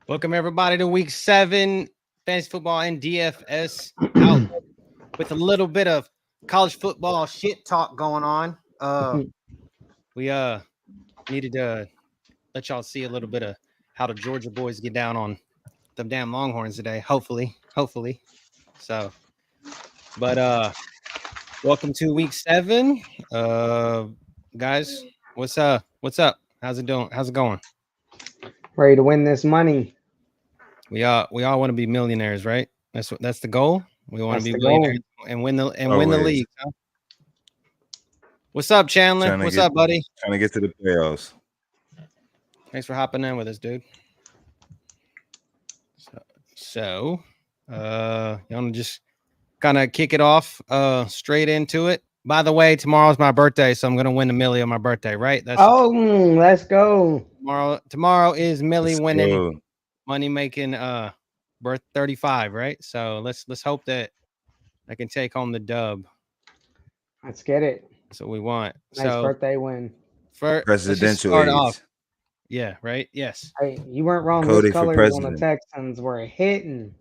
Welcome everybody to week 7 fantasy football and DFS out with a little bit of college football shit talk going on. We needed to let y'all see a little bit of how the Georgia boys get down on them damn Longhorns today. Hopefully. So, but welcome to week 7. Guys, what's up? How's it doing? How's it going? Ready to win this money. We all want to be millionaires, right? That's the goal. We want to be the millionaires and win the league. Huh? What's up, Chandler? What's up, buddy? Trying to get to the playoffs. Thanks for hopping in with us, dude. So you want to just kind of kick it off straight into it. By the way, tomorrow's my birthday, so I'm gonna win the millie on my birthday, right? Let's go. Tomorrow is Millie winning, money making birth 35, right? So let's hope that I can take home the dub. Let's get it. That's what we want. Nice birthday win. Presidential start age. off. Yeah, right? Yes. Hey, you weren't wrong. Cody Those for colors on the president. Texans were hitting.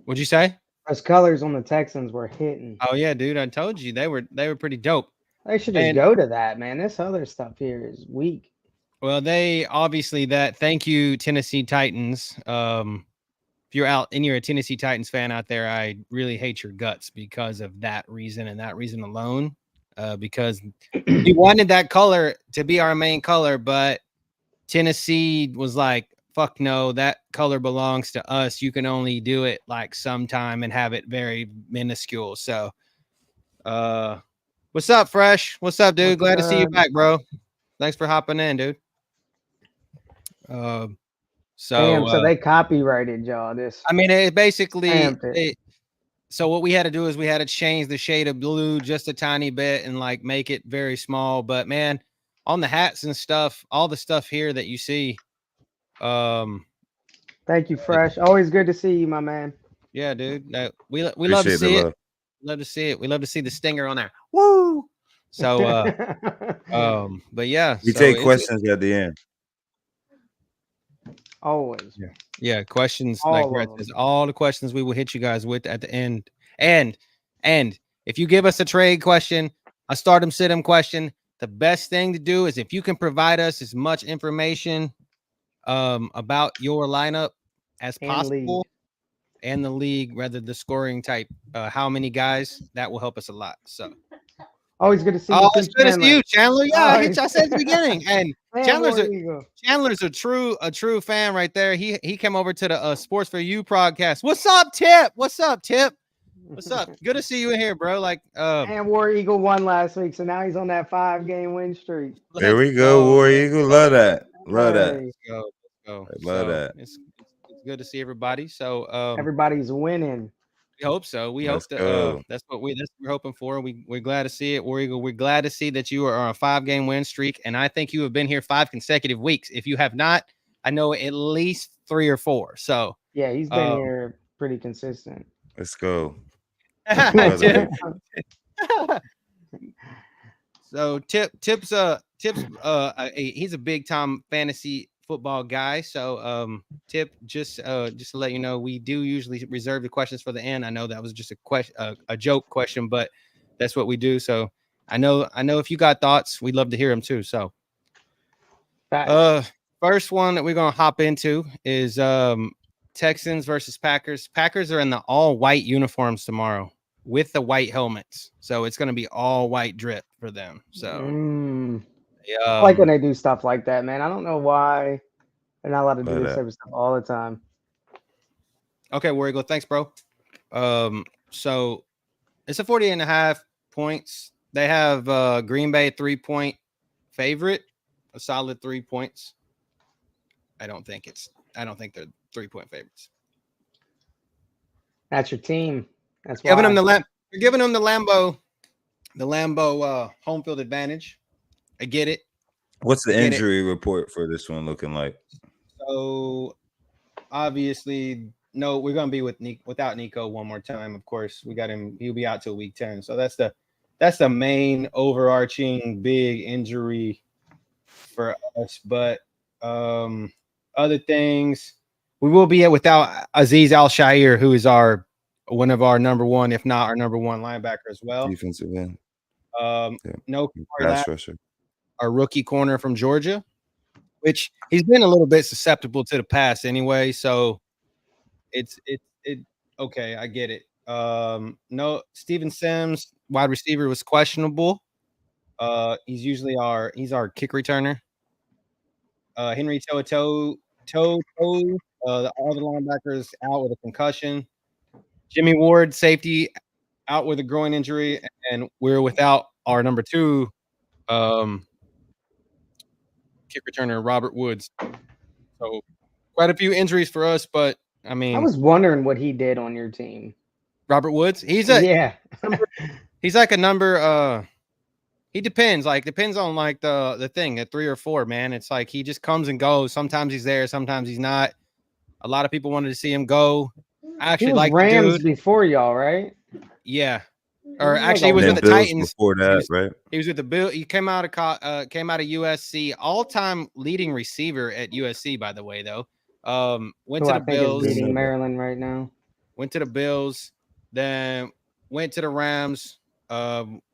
What'd you say? Those colors on the Texans were hitting. Oh yeah, dude. I told you they were pretty dope. They should just go to that, man. This other stuff here is weak. Well, they obviously thank you, Tennessee Titans. If you're out and you're a Tennessee Titans fan out there, I really hate your guts because of that reason and that reason alone. Because we wanted that color to be our main color, but Tennessee was like, fuck no, that color belongs to us. You can only do it like sometime and have it very minuscule. So what's up, Fresh? What's up, dude? Glad to see you back, bro. Thanks for hopping in, dude. So they copyrighted y'all this. I mean, it basically so what we had to do is we had to change the shade of blue just a tiny bit and like make it very small. But man, on the hats and stuff, all the stuff here that you see. Thank you, Fresh. Always good to see you, my man. Yeah, dude. We love to see it. Love to see it. We love to see the stinger on there. Woo! So but yeah, we take questions at the end. Always. Yeah, questions like all the questions we will hit you guys with at the end. And if you give us a trade question, a start 'em sit 'em question, the best thing to do is if you can provide us as much information about your lineup as possible and the league, rather the scoring type, how many guys, that will help us a lot. So always good to see you. It's good to see you, Chandler. Yeah, I said at the beginning. And Chandler's a true fan right there. He came over to the Sports for You podcast. What's up, Tip? What's up? Good to see you in here, bro. Like and War Eagle won last week, so now he's on that 5-game win streak. There we go, War Eagle. Love that. Let's go. Love that. It's good to see everybody. So everybody's winning. We hope so. We hope that that's what we're hoping for. We're glad to see it, War Eagle. We're glad to see that you are on a 5-game win streak, and I think you have been here 5 consecutive weeks. If you have not, I know at least 3 or 4. So yeah, he's been here pretty consistent. Let's go. So Tip's he's a big time fantasy football guy. So Tip, just to let you know, we do usually reserve the questions for the end. I know that was just a joke question, but that's what we do. So I know if you got thoughts, we'd love to hear them too. So first one that we're gonna hop into is Texans versus Packers. Packers are in the all white uniforms tomorrow with the white helmets, so it's gonna be all white drip for them. So yeah, I like when they do stuff like that, man. I don't know why they're not allowed to do this type of stuff all the time. Okay, War Eagle, thanks, bro. So it's a 48.5 points. They have Green Bay 3-point favorite, a solid 3 points. I don't think they're 3-point favorites. That's your team. That's giving them you're giving them the Lambeau home field advantage. I get it. What's the injury report for this one looking like? So obviously, no, we're gonna be without Nico one more time. Of course, we got him. He'll be out till week 10. So that's the main overarching big injury for us. But other things, we will be without Aziz Al-Shair, who is one of our number one, if not our number one linebacker as well. Defensive end. No Pass rusher. our rookie corner from Georgia, which he's been a little bit susceptible to the pass anyway. So it okay, I get it. No, Steven Sims, wide receiver, was questionable. He's usually our kick returner. Henry Toto, all the linebackers out with a concussion. Jimmy Ward, safety, out with a groin injury, and we're without our number 2 kick returner, Robert Woods. So quite a few injuries for us, but I mean, I was wondering what he did on your team. Robert Woods, he's like a number. He depends on like the thing at 3 or 4, man. It's like he just comes and goes. Sometimes he's there, sometimes he's not. A lot of people wanted to see him go. I actually like the Rams dude before y'all, right? Yeah. Or actually, he was with the Bills Titans before that, right? He was with the Bill. He came out of USC, all-time leading receiver at USC, by the way, though. Went to the Bills. Beating Maryland right now. Went to the Bills, then went to the Rams.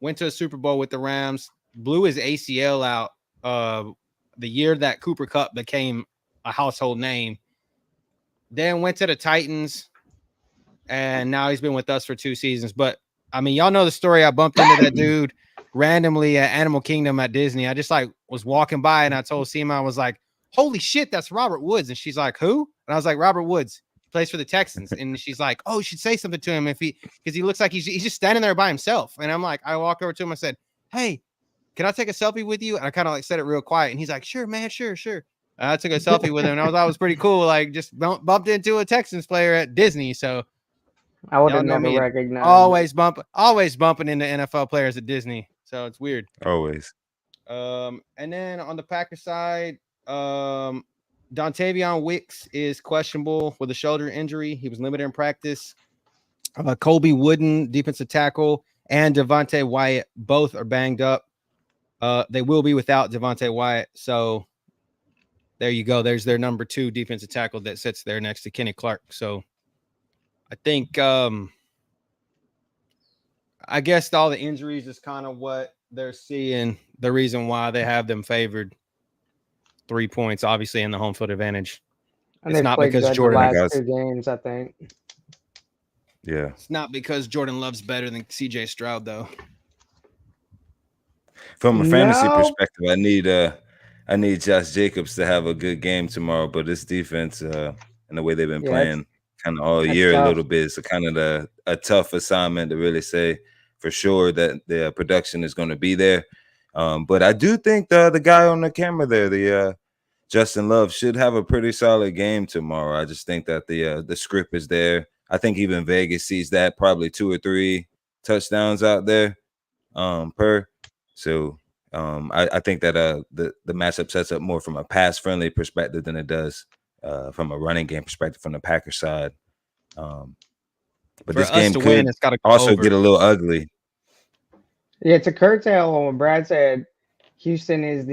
Went to a Super Bowl with the Rams. Blew his ACL out the year that Cooper Kupp became a household name. Then went to the Titans, and now he's been with us for 2 seasons. But I mean, y'all know the story. I bumped into that dude randomly at Animal Kingdom at Disney. I just like was walking by, and I told Seema, I was like, "Holy shit, that's Robert Woods!" And she's like, "Who?" And I was like, "Robert Woods. He plays for the Texans." And she's like, "Oh, you should say something to him because he looks like he's just standing there by himself." And I'm like, I walk over to him. I said, "Hey, can I take a selfie with you?" And I kind of like said it real quiet, and he's like, "Sure, man, sure." And I took a selfie with him, and I thought it was pretty cool. Like just bumped into a Texans player at Disney, so. I would have never recognized. Always bumping into NFL players at Disney. So it's weird. Always. And then on the Packers side, Dontavion Wicks is questionable with a shoulder injury. He was limited in practice. Colby Wooden, defensive tackle, and Devontae Wyatt both are banged up. They will be without Devontae Wyatt. So there you go. There's their number 2 defensive tackle that sits there next to Kenny Clark. So I think I guess all the injuries is kind of what they're seeing. The reason why they have them favored 3 points, obviously, in the home field advantage. And it's not because Jordan last 2 games, I think. Yeah, it's not because Jordan Love's better than CJ Stroud, though. From a fantasy perspective, I need Josh Jacobs to have a good game tomorrow. But this defense and the way they've been playing kind of all year tough. A little bit, so kind of a tough assignment to really say for sure that the production is going to be there. But I do think the guy on the camera there, the Justin Love, should have a pretty solid game tomorrow. I just think that the script is there. I think even Vegas sees that probably 2 or 3 touchdowns out there per. So I think that the matchup sets up more from a pass-friendly perspective than it does from a running game perspective from the Packers side. But for this game could win, also get a little ugly. Yeah, to curtail on what Brad said, Houston is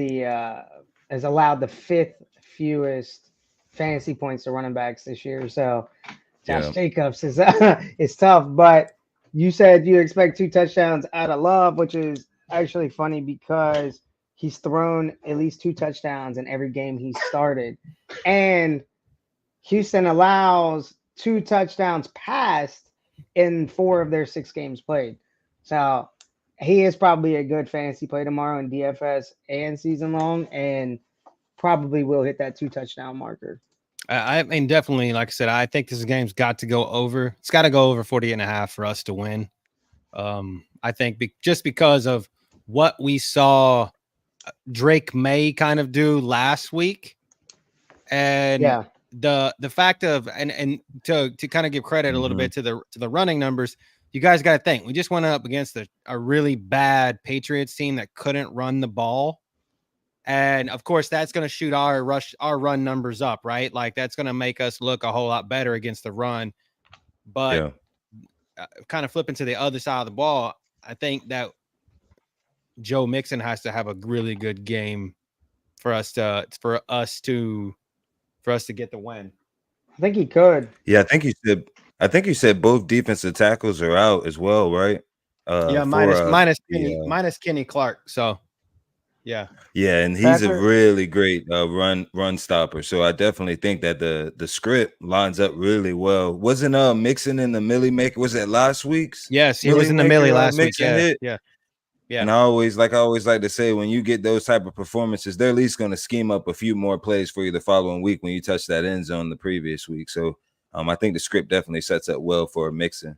has allowed the 5th fewest fantasy points to running backs this year. So Josh Jacobs is tough. But you said you expect 2 touchdowns out of Love, which is actually funny because he's thrown at least 2 touchdowns in every game he started. And Houston allows 2 touchdowns passed in 4 of their 6 games played. So he is probably a good fantasy play tomorrow in DFS and season long, and probably will hit that 2 touchdown marker. I mean, definitely, like I said, I think this game's got to go over. It's got to go over 40.5 for us to win. I think just because of what we saw Drake May kind of do last week, and the fact of and to kind of give credit a little bit to the running numbers, you guys got to think we just went up against a really bad Patriots team that couldn't run the ball, and of course that's going to shoot our run numbers up, right? Like that's going to make us look a whole lot better against the run. But kind of flipping to the other side of the ball, I think that Joe Mixon has to have a really good game for us to for us to get the win. I think he could. Yeah, I think you said both defensive tackles are out as well, right? Minus Kenny Clark. So yeah. Yeah, and he's a really great run stopper. So I definitely think that the script lines up really well. Wasn't Mixon in the Millie Maker? Was it last week's? Yes, he was in the Millie last week. Yeah. And I always like to say, when you get those type of performances, they're at least going to scheme up a few more plays for you the following week when you touch that end zone the previous week. So I think the script definitely sets up well for Mixon.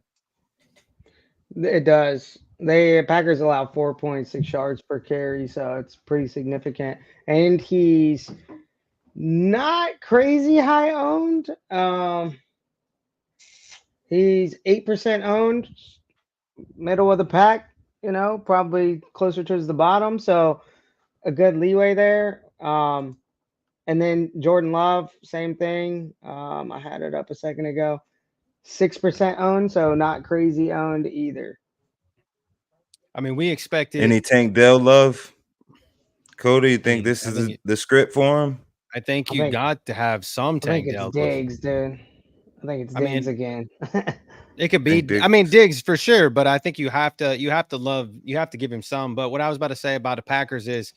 It does. Packers allow 4.6 yards per carry, so it's pretty significant. And he's not crazy high owned. He's 8% owned, middle of the pack, probably closer towards the bottom. So a good leeway there. And then Jordan Love, same thing. I had it up a second ago. 6% owned, so not crazy owned either. I mean, we expected any Tank Dell love. Cody, you think this is the script for him? I think you got to have some Tank Dell. Diggs, dude. I think it's Diggs again. It could be. Diggs for sure, but I think you have to give him some. But what I was about to say about the Packers is,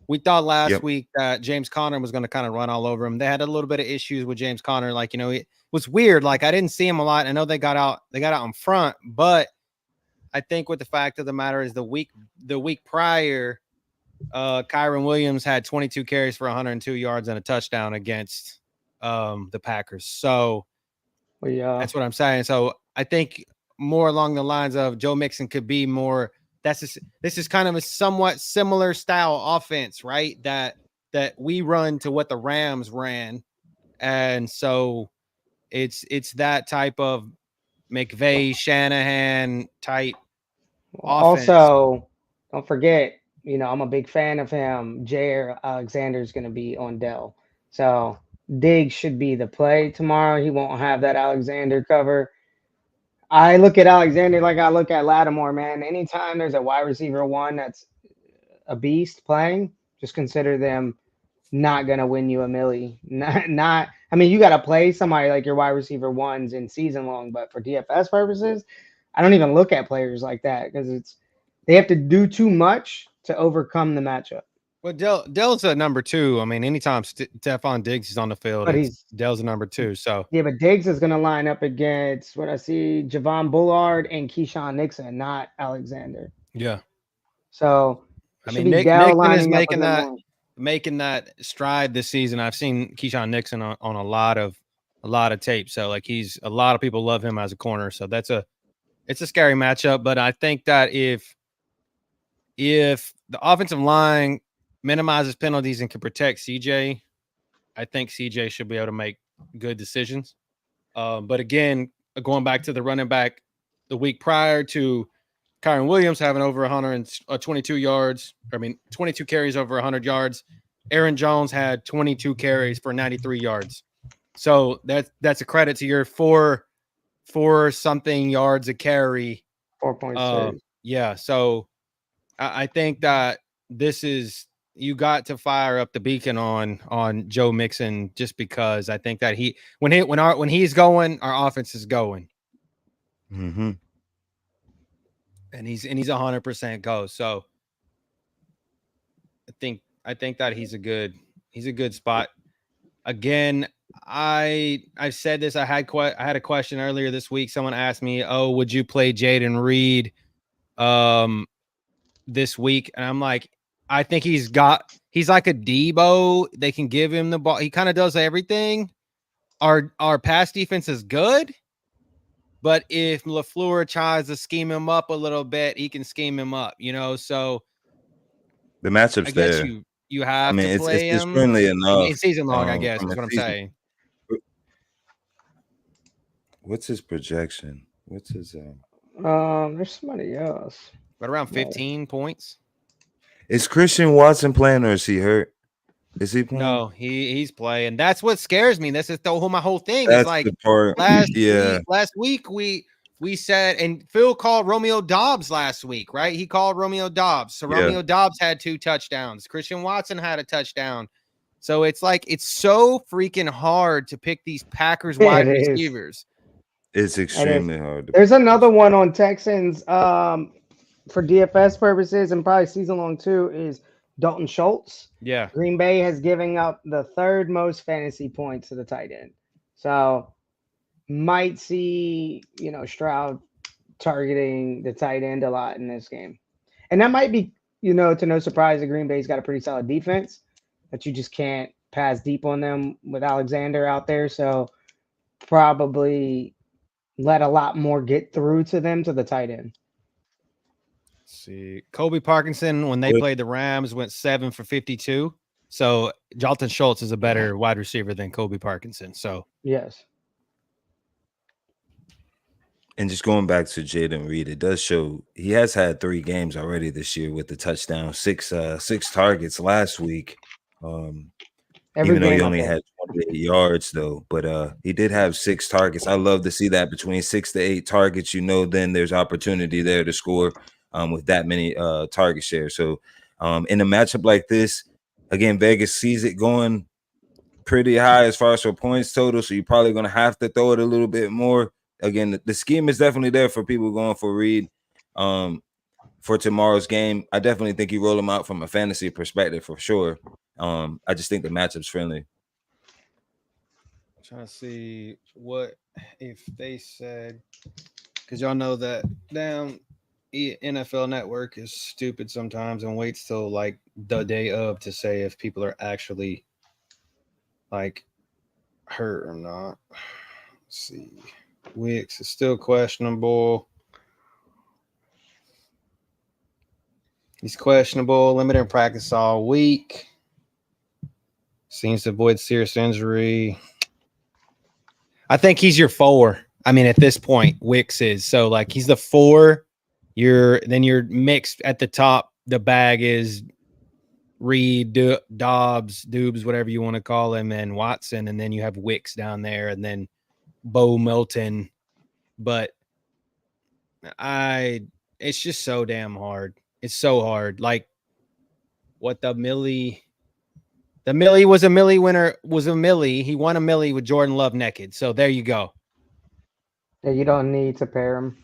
we thought last week that James Conner was going to kind of run all over him. They had a little bit of issues with James Conner. Like, it was weird. Like, I didn't see him a lot. I know they got out in front, but I think what the fact of the matter is the week prior, Kyron Williams had 22 carries for 102 yards and a touchdown against the Packers. So that's what I'm saying. So I think more along the lines of Joe Mixon could be more. This is kind of a somewhat similar style offense, right? That we run to what the Rams ran, and so it's that type of McVay, Shanahan type offense. Also, don't forget, I'm a big fan of him. Jair Alexander is going to be on Dell, so Diggs should be the play tomorrow. He won't have that Alexander cover. I look at Alexander like I look at Lattimore, man. Anytime there's a wide receiver one that's a beast playing, just consider them not going to win you a milli. I mean, you got to play somebody like your wide receiver ones in season long, but for DFS purposes, I don't even look at players like that because they have to do too much to overcome the matchup. Well, Dell's a number 2. I mean, anytime Stephon Diggs is on the field, Dell's a number 2. So yeah, but Diggs is going to line up against what I see: Javon Bullard and Keyshawn Nixon, not Alexander. Yeah. So I mean, Nixon is making that stride this season. I've seen Keyshawn Nixon on a lot of tape. So like a lot of people love him as a corner. So it's a scary matchup. But I think that if the offensive line minimizes penalties and can protect CJ, I think CJ should be able to make good decisions. But again, going back to the running back, the week prior to Kyron Williams having over 122 yards, 22 carries over 100 yards, Aaron Jones had 22 carries for 93 yards. So that's a credit to your four something yards a carry. 4.6. Yeah. So I think that you got to fire up the beacon on Joe Mixon, just because I think that when he's going, our offense is going. Mm-hmm. And he's 100% go. So I think that he's a good spot. Again, I've said this. I had a question earlier this week. Someone asked me, "Oh, would you play Jaden Reed this week?" And I'm like, I think he's like a Debo. They can give him the ball. He kind of does everything. Our pass defense is good, but if LaFleur tries to scheme him up a little bit, he can scheme him up, So the matchup's there. You have to play him. It's friendly enough. It's season long, I guess, is what I'm saying. What's his projection? What's his there's somebody else. But around 15 points. Is Christian Watson playing, or is he hurt? Is he playing? No, he's playing. That's what scares me. This is my whole thing. That's is like the part. Last week we said, and Phil called Romeo Doubs last week, right? He called Romeo Doubs. So Romeo Doubs had 2 touchdowns. Christian Watson had a touchdown. So it's like it's so freaking hard to pick these Packers wide receivers. It's extremely hard. There's another one on Texans for DFS purposes and probably season long too is Dalton Schultz. Yeah. Green Bay has given up the third most fantasy points to the tight end. So might see, Stroud targeting the tight end a lot in this game. And that might be, to no surprise, the Green Bay's got a pretty solid defense that you just can't pass deep on them with Alexander out there. So probably let a lot more get through to them to the tight end. Let's see. Kobe Parkinson, when they played the Rams, went 7 for 52. So Dalton Schultz is a better wide receiver than Kobe Parkinson. So yes. And just going back to Jaden Reed, it does show he has had 3 games already this year with the touchdown, 6 targets last week. Even though he only had 28 yards, though, but he did have 6 targets. I love to see that between 6 to 8 targets. Then there's opportunity there to score with that many target shares. So in a matchup like this, again, Vegas sees it going pretty high as far as for points total. So you're probably going to have to throw it a little bit more. Again, the scheme is definitely there for people going for Reed for tomorrow's game. I definitely think you roll him out from a fantasy perspective for sure. I just think the matchup's friendly. I'm trying to see what if they said, because y'all know that damn NFL Network is stupid sometimes and waits till like the day of to say if people are actually like hurt or not. Let's see. Wicks is still questionable. He's questionable, limited in practice all week. Seems to avoid serious injury. I think he's your 4. I mean, at this point, Wicks is. So, like, he's the 4. You're mixed at the top. The bag is Reed, Dobbs, Dubes, whatever you want to call him, and Watson. And then you have Wicks down there, and then Bo Melton. But it's just so damn hard. It's so hard. Like, what the Millie was a Millie winner, was a Millie. He won a Millie with Jordan Love naked. So there you go. Yeah, you don't need to pair him.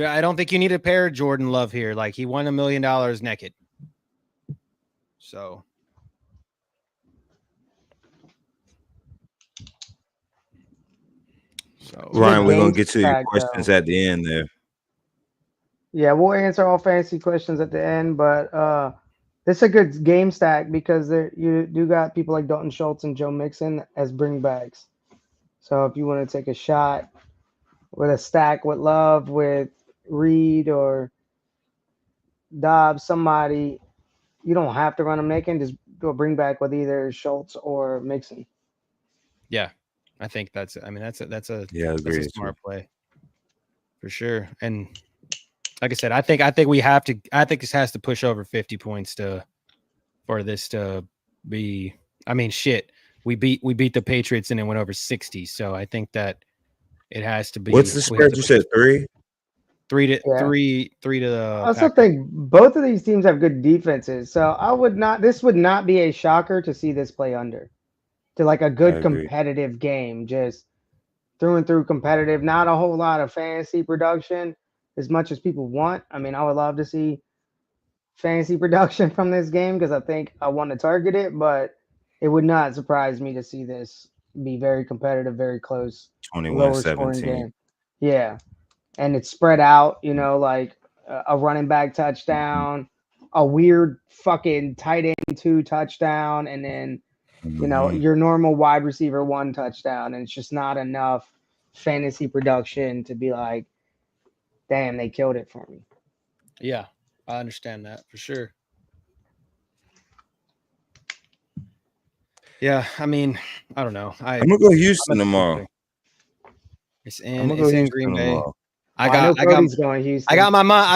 I don't think you need to pair Jordan Love here. Like, he won $1 million naked. So. Ryan, we're going to get to your questions at the end there. Yeah, we'll answer all fantasy questions at the end, but this is a good game stack because you do got people like Dalton Schultz and Joe Mixon as bringbacks. So if you want to take a shot with a stack with Love, with Reed or Dobbs, somebody, you don't have to run a Mixon, just do a bringback with either Schultz or Mixon. Yeah, I think that's a smart play for sure. And like I said, I think this has to push over 50 points for this to be. I mean, shit, we beat the Patriots and it went over 60. So I think that it has to be. What's the spread? You said 3? 3 to the. I also think both of these teams have good defenses, so this would not be a shocker to see this play under to like a good competitive game, just through and through competitive. Not a whole lot of fantasy production as much as people want. I mean, I would love to see fantasy production from this game because I think I want to target it, but it would not surprise me to see this be very competitive, very close, 21-17 game. Yeah. And it's spread out, like a running back touchdown, a weird fucking tight end 2 touchdown, and then, your normal wide receiver 1 touchdown. And it's just not enough fantasy production to be like, damn, they killed it for me. Yeah, I understand that for sure. Yeah, I mean, I don't know. I'm gonna go Houston tomorrow. It's in Green Bay. Tomorrow. I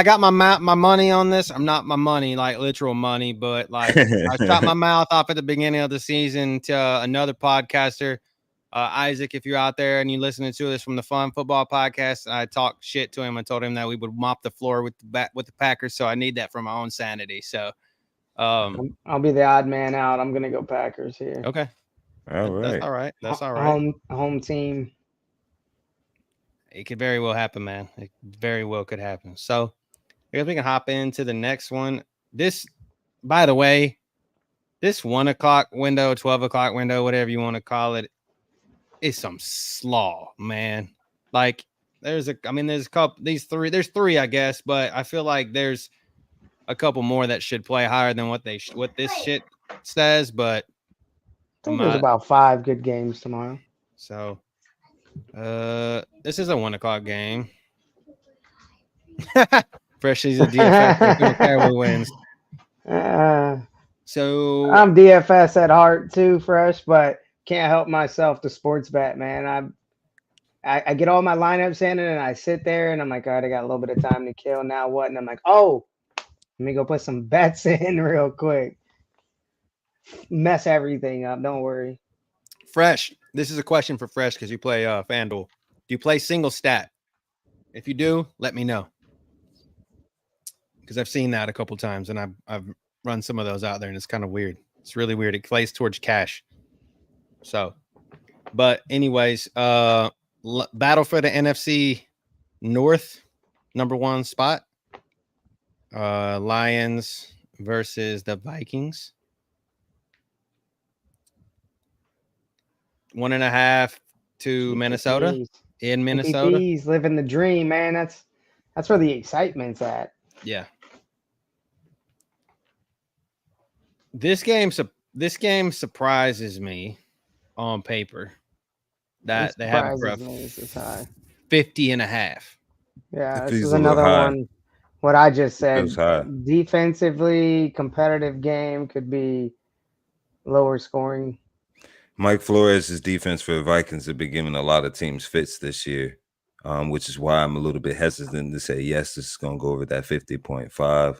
got my money on this. I'm not my money, like literal money, but like I shot my mouth off at the beginning of the season to another podcaster, Isaac. If you're out there and you're listening to this from the Fun Football Podcast, I talked shit to him. I told him that we would mop the floor with the Packers, so I need that for my own sanity. So I'll be the odd man out. I'm gonna go Packers here. Okay. All right. That's all right. That's all right. Home team. It could very well happen, man. It very well could happen. So I guess we can hop into the next one. This, by the way, this 1 o'clock window, 12 o'clock window, whatever you want to call it, is some slaw, man. Like there's a couple, there's three, I guess, but I feel like there's a couple more that should play higher than what this shit says, but I think there's about 5 good games tomorrow. So this is a 1 o'clock game. Freshie's a DFS. We don't care who wins. So I'm DFS at heart too, Fresh, but can't help myself to sports bet, man. I get all my lineups in and I sit there and I'm like, all right, I got a little bit of time to kill. Now what? And I'm like, oh, let me go put some bets in real quick. Mess everything up. Don't worry. Fresh, this is a question for Fresh because you play FanDuel. Do you play single stat? If you do, let me know. Because I've seen that a couple times and I've run some of those out there and it's kind of weird. It's really weird. It plays towards cash. So, but anyways, battle for the NFC North #1 spot. Lions versus the Vikings. 1.5 to Minnesota. In Minnesota. He's living the dream, man. That's where the excitement's at. Yeah. This game surprises me on paper that they have a 50.5. Yeah, this is another one. What I just said, defensively competitive game, could be lower scoring. Mike Flores' defense for the Vikings have been giving a lot of teams fits this year, which is why I'm a little bit hesitant to say, yes, this is going to go over that 50.5.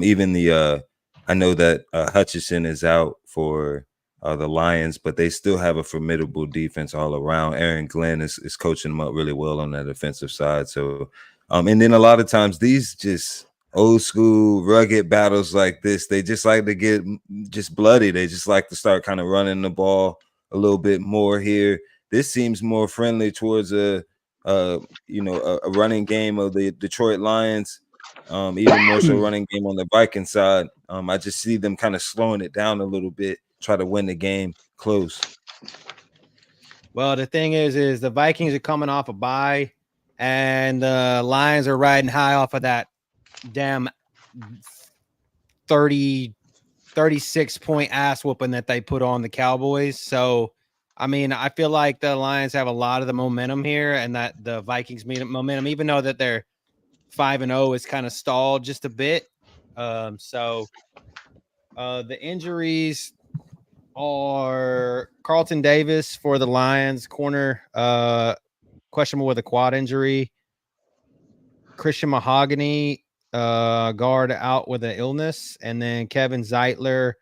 Even I know that Hutchinson is out for the Lions, but they still have a formidable defense all around. Aaron Glenn is coaching them up really well on that defensive side. So, and then a lot of times these just old school rugged battles like this, they just like to get just bloody. They just like to start kind of running the ball a little bit more here. This seems more friendly towards a running game of the Detroit Lions, even more so running game on the Viking side. I just see them kind of slowing it down a little bit, try to win the game close. Well, the thing is the Vikings are coming off a bye, and the Lions are riding high off of that damn 36-point ass whooping that they put on the Cowboys. So, I mean, I feel like the Lions have a lot of the momentum here, and that the Vikings momentum, even though that they're 5-0, is kind of stalled just a bit. The injuries are Carlton Davis for the Lions, corner, questionable with a quad injury. Christian Mahogany, guard, out with an illness, and then Kevin Zeitler,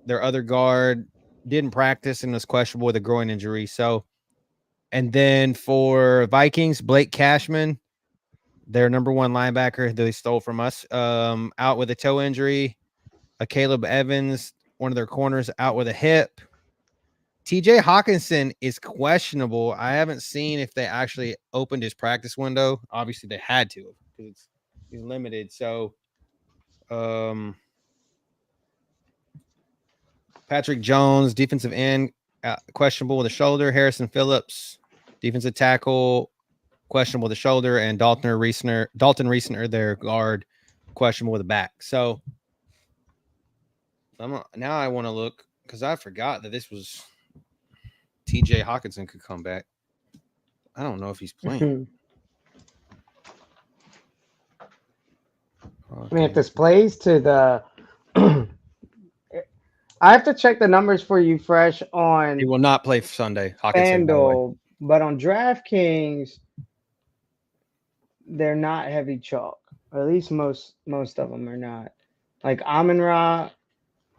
their other guard, didn't practice and was questionable with a groin injury. So, and then for Vikings, Blake Cashman, their #1 linebacker that they stole from us, out with a toe injury. Caleb Evans, one of their corners, out with a hip. TJ Hawkinson is questionable. I haven't seen if they actually opened his practice window. Obviously, they had to because he's limited. So, Patrick Jones, defensive end, questionable with a shoulder. Harrison Phillips, defensive tackle, questionable with a shoulder, and Dalton Reisner, their guard, questionable with a back. So now I want to look because I forgot that this was TJ Hawkinson could come back. I don't know if he's playing. I mean, if this plays to the I have to check the numbers for you, Fresh, on he will not play Sunday. Hawkinson, FanDuel, but on DraftKings, they're not heavy chalk. Or at least most of them are not. Like Amon-Ra,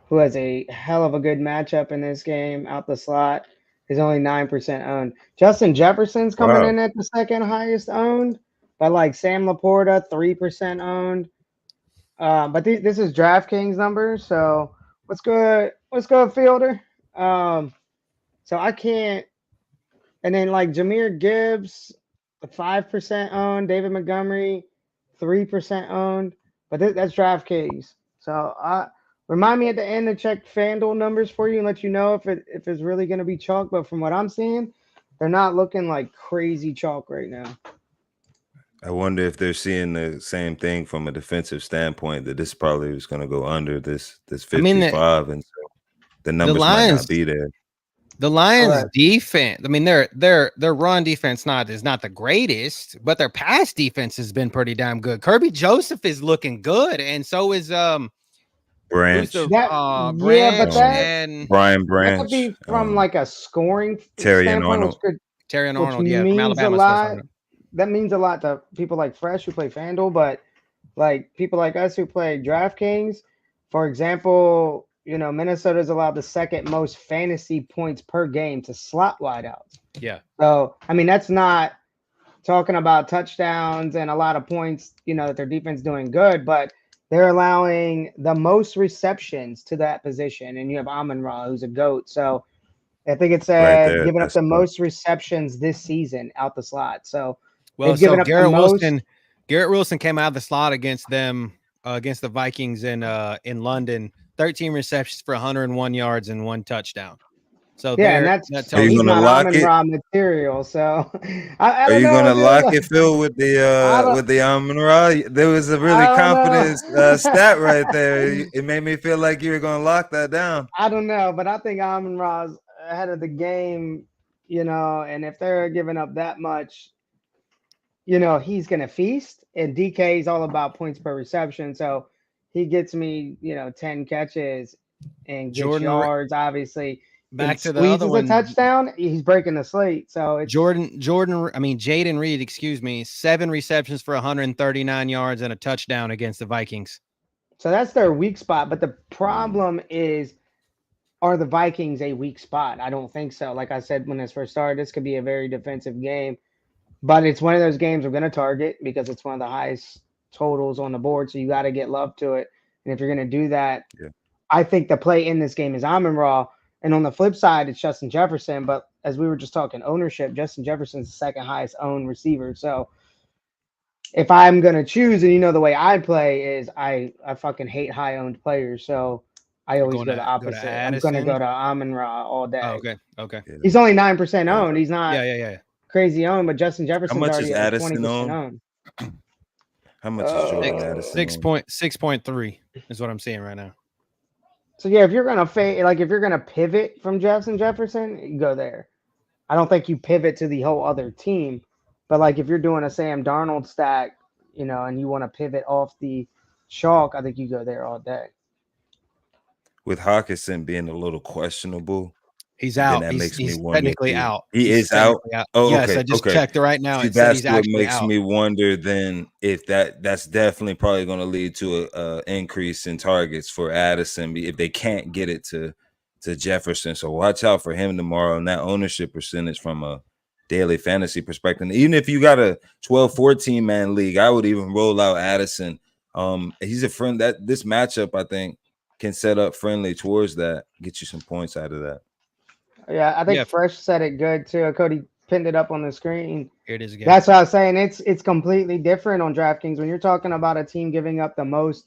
who has a hell of a good matchup in this game out the slot, is only 9% owned. Justin Jefferson's coming in at the second highest owned, but like Sam Laporta, 3% owned. But this is DraftKings numbers. So what's good? What's good, Fielder? So I can't. And then like Jahmyr Gibbs, the 5% owned. David Montgomery, 3% owned. But that's DraftKings. So remind me at the end to check FanDuel numbers for you and let you know if it's really going to be chalk. But from what I'm seeing, they're not looking like crazy chalk right now. I wonder if they're seeing the same thing from a defensive standpoint, that this probably was going to go under this 55, and so the numbers might not be there. The Lions defense, I mean, their run defense is not the greatest, but their pass defense has been pretty damn good. Kirby Joseph is looking good, and so is Branch. Branch and Brian Branch. That could be from like a scoring Terry and Arnold. Terry and Arnold, from Alabama. That means a lot to people like Fresh who play FanDuel, but like people like us who play DraftKings, for example, you know, Minnesota's allowed the second most fantasy points per game to slot wideouts. Yeah. So, I mean, that's not talking about touchdowns and a lot of points, you know, that their defense doing good, but they're allowing the most receptions to that position. And you have Amon-Ra, who's a GOAT. So I think it said giving up the most receptions this season out the slot. So, Garrett Wilson came out of the slot against them, against the Vikings in London. 13 receptions for 101 yards and 1 touchdown. So yeah, and that's are you gonna lock it? Raw material. So are you gonna lock it, Phil, with the Amon-Ra? There was a really confident stat right there. It made me feel like you were gonna lock that down. I don't know, but I think Amon-Ra's ahead of the game, you know, and if they're giving up that much, you know, he's gonna feast. And DK is all about points per reception, so he gets me, you know, 10 catches and gets yards, obviously. Back to the other one, a touchdown, he's breaking the slate. So it's Jaden Reed, 7 receptions for 139 yards and a touchdown against the Vikings. So that's their weak spot. But the problem is, are the Vikings a weak spot? I don't think so. Like I said when this first started, this could be a very defensive game. But it's one of those games we're going to target because it's one of the highest totals on the board. So you got to get love to it. And if you're going to do that, I think the play in this game is Amon-Ra. And on the flip side, it's Justin Jefferson. But as we were just talking ownership, Justin Jefferson's the second highest owned receiver. So if I'm going to choose, and you know the way I play is I fucking hate high owned players. So I always go the opposite. I'm going to go to Amon-Ra all day. Oh, okay. He's only 9% owned. He's not crazy owned, but Justin Jefferson's already is Addison 20% owned. How much is Jordan Addison? 6.3 is what I'm seeing right now. So yeah, if you're gonna pivot from Jefferson, you go there. I don't think you pivot to the whole other team, but like if you're doing a Sam Darnold stack, you know, and you want to pivot off the chalk, I think you go there all day. With Hawkinson being a little questionable, he's out. That makes he's me wonder. Technically out. He's out. Oh, yes, I just checked it right now. See, that's what makes me wonder. Then, if that's definitely probably going to lead to a increase in targets for Addison if they can't get it to Jefferson. So watch out for him tomorrow. And that ownership percentage from a daily fantasy perspective, even if you got a 12-14 man league, I would even roll out Addison. He's a friend that this matchup I think can set up friendly towards that, get you some points out of that. Yeah, I think Fresh said it good too. Cody pinned it up on the screen. Here it is again. That's what I was saying. It's completely different on DraftKings. When you're talking about a team giving up the most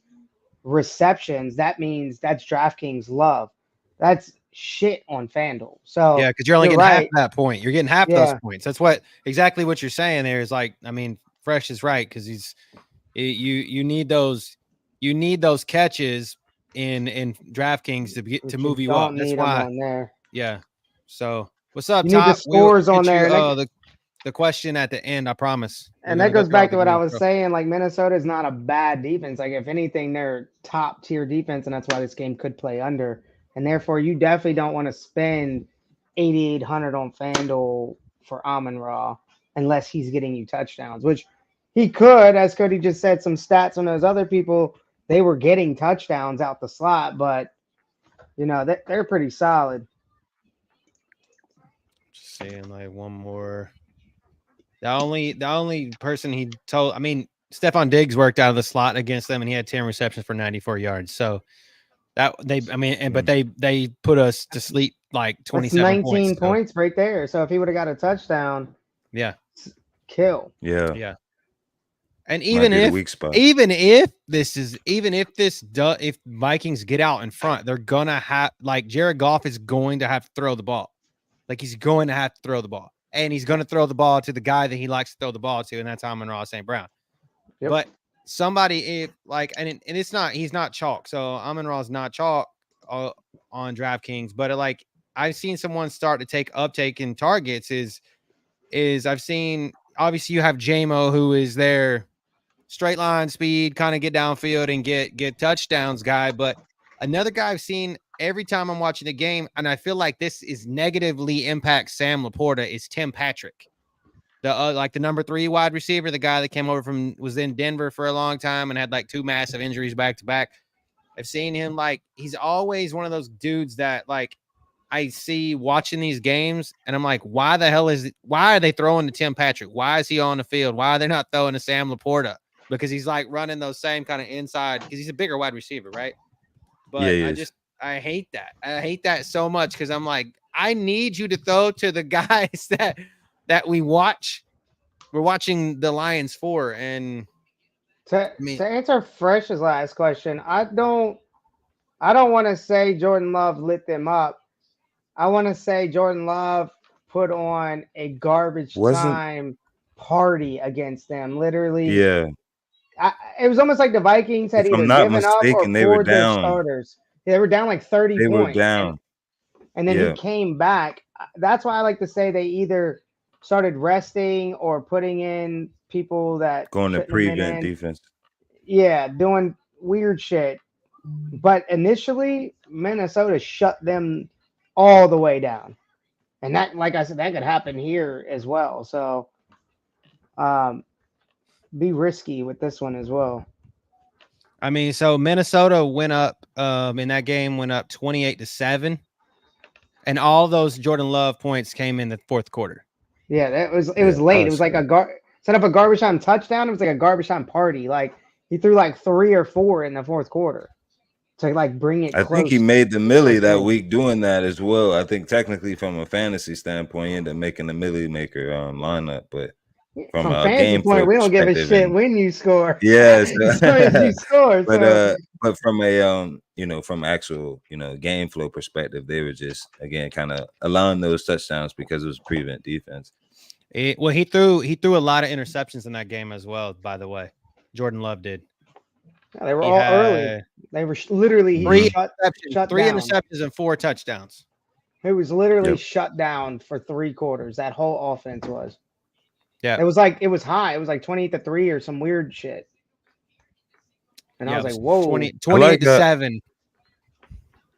receptions, that means that's DraftKings love. That's shit on FanDuel. So yeah, because you're only getting half that point. You're getting half those points. That's exactly what you're saying there is like, I mean, Fresh is right because you need those catches in DraftKings to move you up. That's why. Yeah. So what's up, you need the scores on there. The question at the end, I promise. And that goes back to what I was saying. Like Minnesota is not a bad defense. Like if anything, they're top tier defense, and that's why this game could play under. And therefore, you definitely don't want to spend $8,800 on FanDuel for Amon-Ra unless he's getting you touchdowns, which he could. As Cody just said, some stats on those other people, they were getting touchdowns out the slot, but you know they're pretty solid. Saying like one more. The only person he told, I mean, Stephon Diggs worked out of the slot against them, and he had 10 receptions for 94 yards. So but they put us to sleep like 27 That's 19 points right there. So if he would have got a touchdown, yeah, kill. Yeah. And if Vikings get out in front, they're gonna have Jared Goff is going to have to throw the ball. Like he's going to have to throw the ball, and he's going to throw the ball to the guy that he likes to throw the ball to, and that's Amon-Ra St. Brown. Yep. But somebody and it's not, he's not chalk. So Amon-Ra is not chalk on DraftKings, but I've seen someone start to take uptake in targets is I've seen, obviously you have JMO who is their straight line speed, kind of get downfield and get touchdowns guy. But another guy I've seen every time I'm watching the game, and I feel like this is negatively impacts Sam Laporta, is Tim Patrick. The number 3 wide receiver, the guy that came over was in Denver for a long time and had 2 massive injuries back to back. I've seen him he's always one of those dudes that I see watching these games and I'm like, why are they throwing to Tim Patrick? Why is he on the field? Why are they not throwing to Sam Laporta? Because he's running those same kind of inside, because he's a bigger wide receiver, right? But I hate that. I hate that so much because I'm like, I need you to throw to the guys that we watch. We're watching the Lions for. And to answer Fresh's last question, I don't want to say Jordan Love lit them up. I want to say Jordan Love put on a garbage time party against them. Literally, yeah. It was almost like the Vikings had either given up or poured their starters. They were down 30 points. They were down. And then he came back. That's why I like to say they either started resting or putting in people that going to prevent defense. Yeah, doing weird shit. But initially, Minnesota shut them all the way down. And that, like I said, that could happen here as well. So be risky with this one as well. I mean, so Minnesota went up in that game, went up 28-7. And all those Jordan Love points came in the fourth quarter. Yeah, it was late. It was like set up a garbage time touchdown. It was like a garbage time party. He threw 3 or 4 in the fourth quarter to bring it close. I think he made the millie that week doing that as well. I think technically from a fantasy standpoint, he ended up making the millie maker lineup, but from a game point, we don't give a shit when you score. Yes, you score. But from a from actual game flow perspective, they were just again kind of allowing those touchdowns because it was prevent defense. He threw a lot of interceptions in that game as well. By the way, Jordan Love did. Yeah, they were all early. They were literally 3 interceptions and 4 touchdowns. It was literally shut down for 3 quarters. That whole offense was. Yeah, it was high. It was 28-3 or some weird shit. And I was like, whoa, 28-7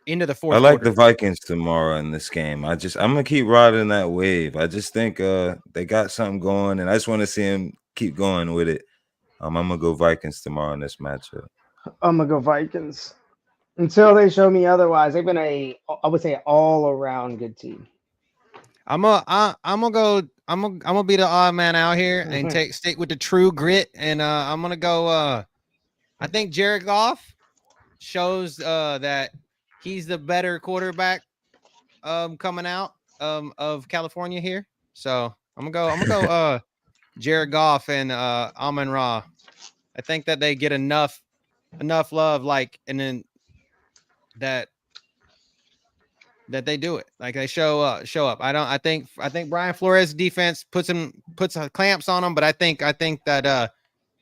into the fourth. I like quarter. the Vikings tomorrow in this game. I'm gonna keep riding that wave. I just think they got something going, and I just want to see him keep going with it. I'm gonna go Vikings tomorrow in this matchup. I'm gonna go Vikings until they show me otherwise. They've been I would say all around good team. I'm gonna be the odd man out here and stick with the true grit, and I'm gonna go. I think Jared Goff shows that he's the better quarterback coming out of California here. So I'm gonna go Jared Goff and Amon-Ra. I think that they get enough love, and then that they do it. They show up. I think Brian Flores' defense puts clamps on them, but I think that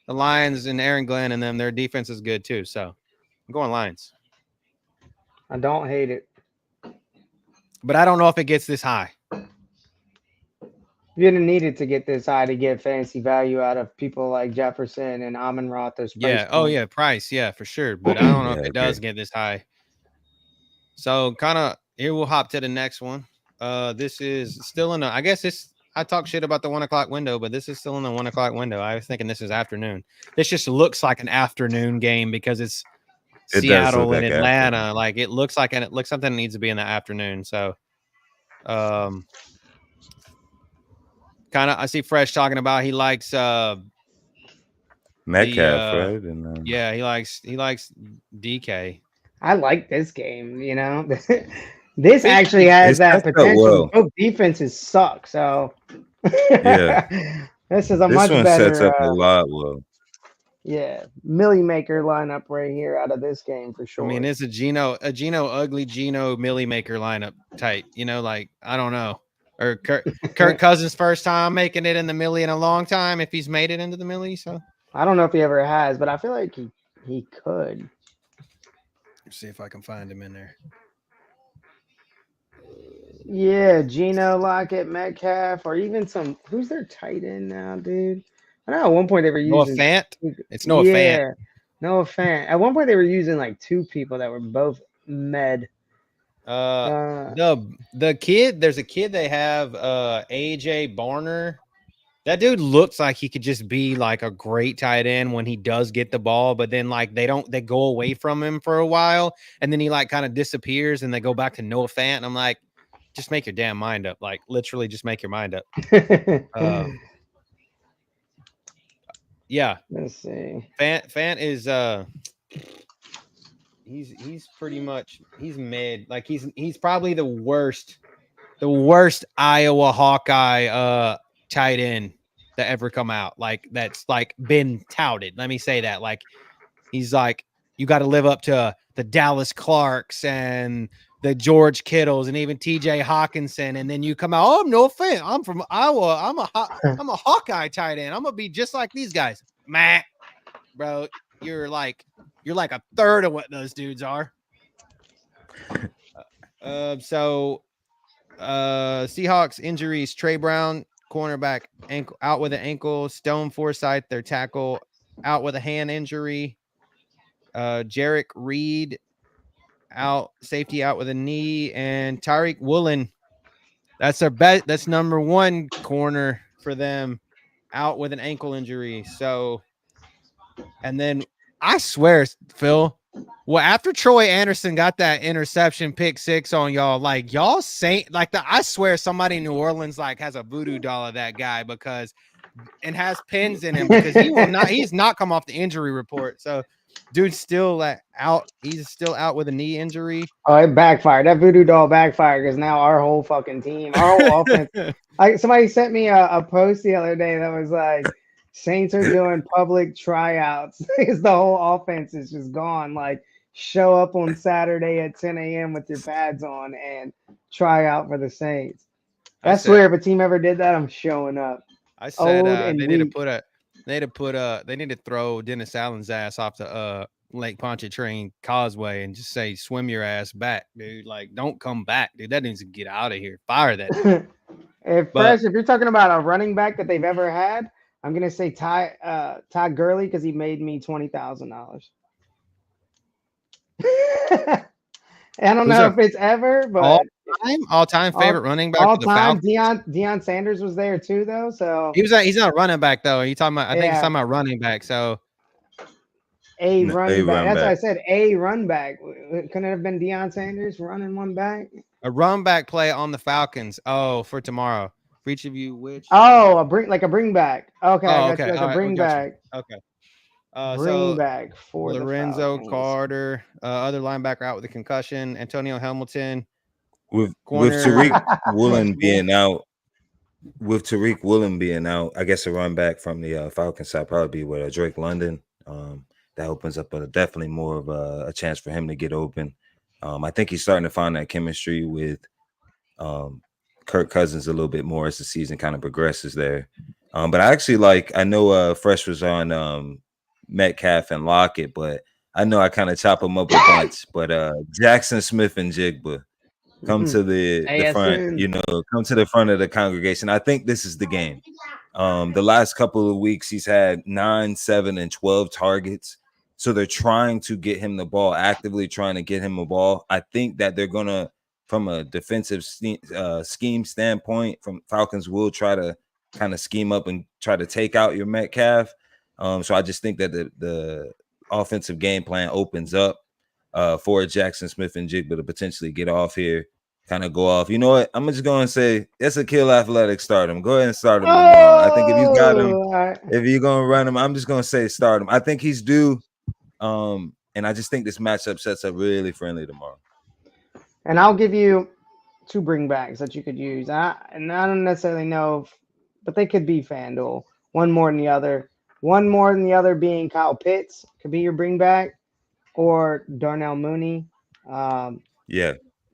the Lions and Aaron Glenn and them, their defense is good too. So I'm going Lions. I don't hate it, but I don't know if it gets this high. You didn't need it to get this high to get fantasy value out of people like Jefferson and Amon-Ra. Yeah. Oh yeah, price. Yeah, for sure. But I don't know if it does get this high. So here we'll hop to the next one. This is still in I guess I talk shit about the 1 o'clock window, but this is still in the 1 o'clock window. I was thinking this is afternoon. This just looks like an afternoon game because it's Seattle and Atlanta. Afternoon. It looks something that needs to be in the afternoon. So, I see Fresh talking about he likes Metcalf, right? And yeah, he likes DK. I like this game. You know, this actually it has that sets up potential. well. Both defenses suck, so Yeah, this is a this much one sets better. up a lot well. Yeah, Millie Maker lineup right here out of this game for sure. I mean, it's a ugly Geno Millie Maker lineup type. You know, like I don't know, or Kirk Cousins' first time making it in the Millie in a long time. If he's made it into the Millie, so I don't know if he ever has, but I feel like he could. Let's see if I can find him in there. Yeah, Geno, Lockett, Metcalf, or even some. Who's their tight end now, dude? I know at one point they were using Noah Fant. It's Noah Fant. Noah Fant. At one point they were using like two people that were both med. The kid, there's a kid they have, AJ Barner. That dude looks like he could just be like a great tight end when he does get the ball, but then like they go away from him for a while, and then he like kind of disappears, and they go back to Noah Fant. And I'm like, just make your damn mind up. Like literally, just make your mind up. Yeah. Let's see. Fant is he's pretty much mid. Like he's probably the worst Iowa Hawkeye tight end that ever come out. Like that's like been touted. Let me say that. Like he's like, you got to live up to the Dallas Clarks and the George Kittles and even TJ Hawkinson, and then you come out, oh, no offense, I'm from Iowa, I'm a Hawkeye tight end, I'm gonna be just like these guys. Matt, bro, you're like a third of what those dudes are. Seahawks injuries: Trey Brown, cornerback, ankle out with an ankle. Stone Forsythe, their tackle, out with a hand injury. Jarek Reed out, safety out with a knee, and Tyreek Woolen, that's their bet. That's number one corner for them, out with an ankle injury. So, and then I swear, Phil, well, after Troy Anderson got that interception pick 6 on y'all, like y'all say, like I swear somebody in New Orleans like has a voodoo doll of that guy and has pins in him because he's not come off the injury report. So dude's still like out. He's still out with a knee injury. Oh, it backfired. That voodoo doll backfired because now our whole fucking team, our whole offense. Like somebody sent me a post the other day that was like, Saints are doing public tryouts because the whole offense is just gone. Like, show up on Saturday at 10 a.m. with your pads on and try out for the Saints. I swear, if a team ever did that, I'm showing up. I said they need to throw Dennis Allen's ass off the Lake Pontchartrain Causeway and just say, swim your ass back, dude. Like, don't come back, dude. That needs to get out of here. Fire that dude. If you're talking about a running back that they've ever had, I'm gonna say Ty Gurley because he made me $20,000. I don't know if it's ever, but all time favorite running back. All time, Deion Sanders was there too, though. So he's not a running back though. He's talking about. I think he's talking about running back. So running back. That's what I said. A run back. Couldn't it have been Deion Sanders running one back? A run back play on the Falcons. Oh, for tomorrow. For each of you, which a bring back. Okay, okay. Like a bring back. Okay. Bring back for Lorenzo Carter, other linebacker out with a concussion. Antonio Hamilton. With Tariq Woolen being out, I guess a run back from the Falcons side probably be with Drake London. That opens up definitely more of a chance for him to get open. I think he's starting to find that chemistry with Kirk Cousins a little bit more as the season kind of progresses there. But I know Fresh was on Metcalf and Lockett, but I know I kind of chop them up a bunch. But Jackson Smith and Jigba come to the front, come to the front of the congregation. I think this is the game. The last couple of weeks, he's had 9, 7, and 12 targets. So they're trying to get him the ball, actively trying to get him the ball. I think that they're going to, from a defensive scheme standpoint, from Falcons will try to kind of scheme up and try to take out your Metcalf. So I just think that the offensive game plan opens up for Jackson Smith and Jigba to potentially get off here. kind of go off. You know what? I'm just going to say it's a kill athletic start him. Go ahead and start him tomorrow. I think if you got him, if you're going to run him, I'm just going to say start him. I think he's due. And I just think this matchup sets up really friendly tomorrow. And I'll give you 2 bringbacks that you could use. I don't necessarily know, but they could be FanDuel. One more than the other. One more than the other being Kyle Pitts could be your bringback, or Darnell Mooney. Yeah.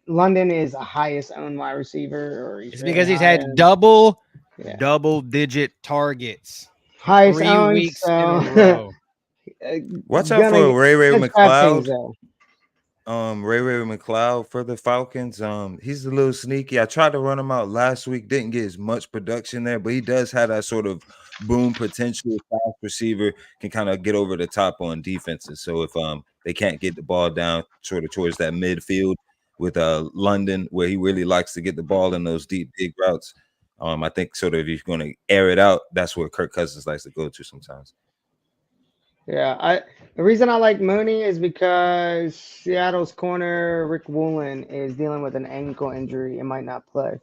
London is the highest owned wide receiver, or it's because he's had double-digit targets. Highest 3 owned, weeks so. in a row. Watch out for Ray McLeod. Ray McLeod for the Falcons. He's a little sneaky. I tried to run him out last week, didn't get as much production there, but he does have that sort of boom potential. Fast receiver, can kind of get over the top on defenses. So if they can't get the ball down sort of towards that midfield with London, where he really likes to get the ball in those deep, big routes, I think sort of if you're going to air it out, that's where Kirk Cousins likes to go to sometimes. Yeah, the reason I like Mooney is because Seattle's corner Rick Woolen is dealing with an ankle injury and might not play.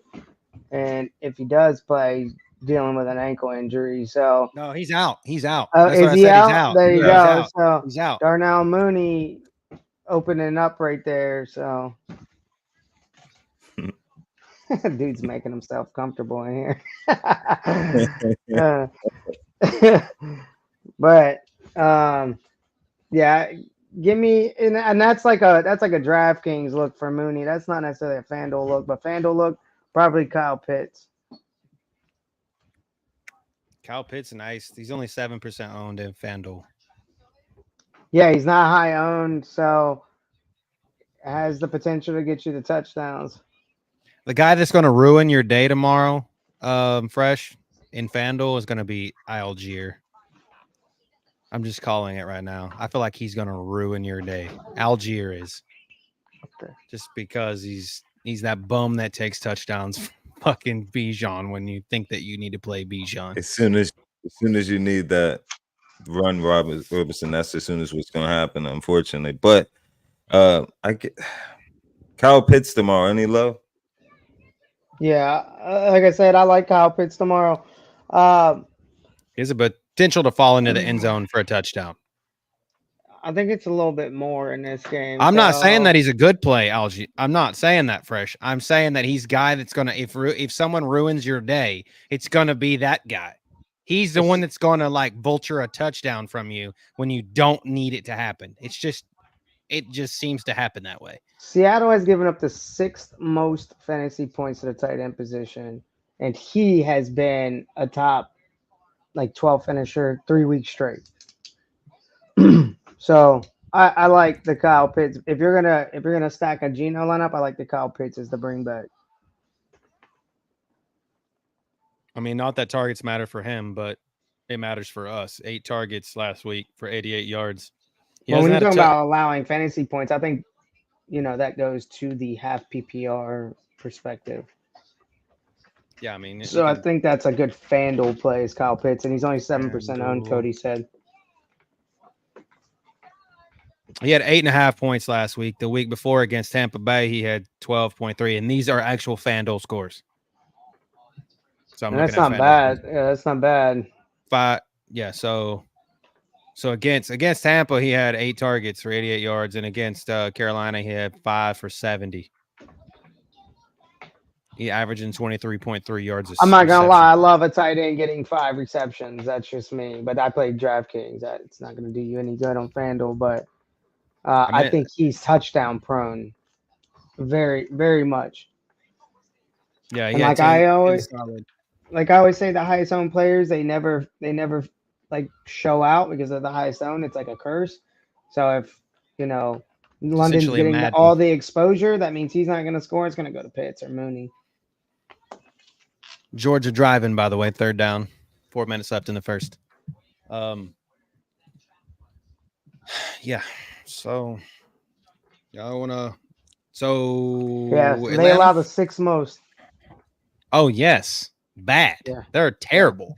And if he does play, he's dealing with an ankle injury. So no, he's out. He's out. Is he out? He's out? There you go. So he's out. Darnell Mooney opening up right there. So dude's making himself comfortable in here. But yeah, give me and that's like a DraftKings look for Mooney. That's not necessarily a FanDuel look, but FanDuel look probably Kyle Pitts. Kyle Pitts, nice. He's only 7% owned in FanDuel. Yeah, he's not high owned, so has the potential to get you the touchdowns. The guy that's going to ruin your day tomorrow, fresh in FanDuel, is going to be Algier. I'm just calling it right now. I feel like he's going to ruin your day. Algier is. Okay. Just because he's that bum that takes touchdowns, fucking Bijan, when you think that you need to play Bijan. As soon as you need that run, Robertson, that's as soon as what's going to happen, unfortunately. But I get Kyle Pitts tomorrow. Any love? Yeah, like I said, I like Kyle Pitts tomorrow. Is a potential to fall into the end zone for a touchdown. I think it's a little bit more in this game. I'm not saying that he's a good play, Algie. I'm not saying that, Fresh. I'm saying that he's a guy that's gonna if someone ruins your day, it's gonna be that guy. He's the one that's gonna like vulture a touchdown from you when you don't need it to happen. It just seems to happen that way. Seattle has given up the 6th most fantasy points to the tight end position, and he has been a top like 12 finisher 3 weeks straight. So I like the Kyle Pitts. If you're gonna stack a Geno lineup, I like the Kyle Pitts as the bring back. I mean, not that targets matter for him, but it matters for us. 8 targets last week for 88 yards. Well, when you're talking about allowing fantasy points, I think that goes to the half PPR perspective. Yeah, I mean, so I think that's a good FanDuel play is Kyle Pitts, and he's only 7% owned. Cody said he had 8.5 points last week. The week before against Tampa Bay, he had 12.3, and these are actual FanDuel scores. So that's not bad. Yeah, that's not bad. Yeah. So against Tampa, he had 8 targets for 88 yards, and against Carolina, he had 5 for 70. He averaging 23.3 yards. I'm not gonna lie, I love a tight end getting 5 receptions. That's just me. But I played DraftKings. It's not gonna do you any good on FanDuel. But I think he's touchdown prone, very, very much. Yeah, and like I always say, the highest owned players they never like show out because they're the highest owned. It's like a curse. So if London's getting all the exposure, that means he's not going to score. It's going to go to Pitts or Mooney. Georgia driving, by the way, 3rd down, 4 minutes left in the first. Yeah. So y'all want to? So yeah, they allow the 6th most. Oh yes, bad. Yeah, they're terrible.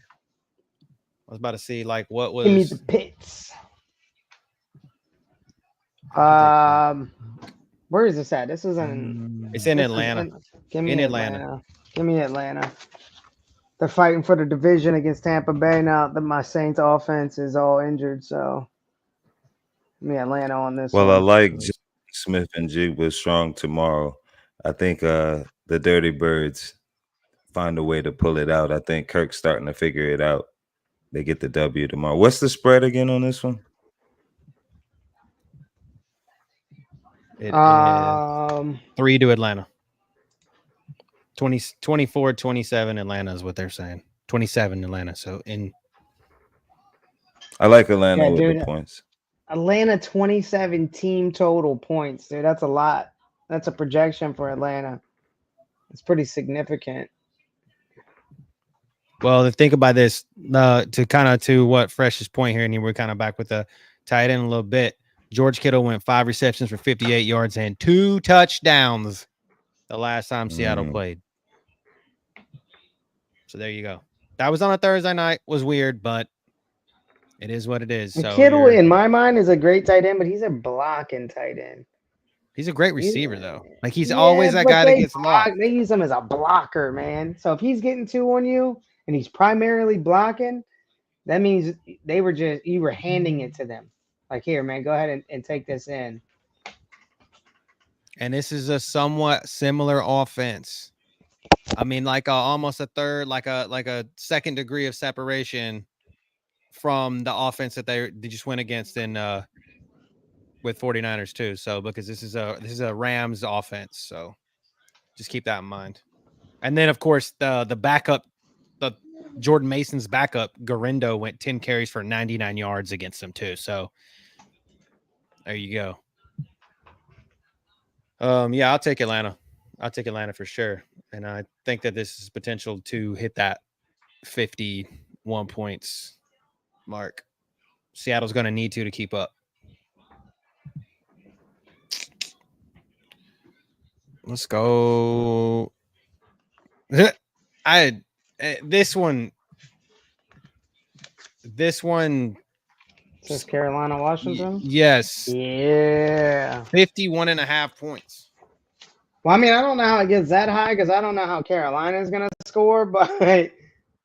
I was about to see like what was. Give me the Pitts. Where is this at? This is in. It's in Atlanta. Give me In Atlanta. Give me Atlanta. They're fighting for the division against Tampa Bay now that my Saints offense is all injured. So, give me Atlanta on this Well, one. I like Smith and Jigba strong tomorrow. I think the Dirty Birds find a way to pull it out. I think Kirk's starting to figure it out. They get the W tomorrow. What's the spread again on this one? It is 3 to Atlanta. 24-27 Atlanta is what they're saying. 27 Atlanta. So I like Atlanta with the points. Atlanta 27 team total points, dude. That's a lot. That's a projection for Atlanta. It's pretty significant. Well, think about this, to what Fresh's point here, and we're kind of back with the tight end a little bit. George Kittle went 5 receptions for 58 yards and 2 touchdowns the last time Seattle played. So there you go. That was on a Thursday night. Was weird, but it is what it is. So Kittle, in my mind, is a great tight end, but he's a blocking tight end. He's a great receiver, though. Like, he's always that guy that gets locked. They use him as a blocker, man. So if he's getting 2 on you and he's primarily blocking, that means you were handing it to them. Like, here, man, go ahead and take this in. And this is a somewhat similar offense. I mean, like almost a third, like a second degree of separation from the offense that they just went against with 49ers too. So because this is a Rams offense, so just keep that in mind. And then of course the backup, the Jordan Mason's backup, Garindo, went 10 carries for 99 yards against them too. So there you go. Yeah, I'll take Atlanta. I'll take Atlanta for sure. And I think that this is potential to hit that 51 points mark. Seattle's going to need to keep up. Let's go. This one. Says Carolina, Washington? Yes. Yeah. 51.5 points. Well, I mean, I don't know how it gets that high because I don't know how Carolina is going to score, but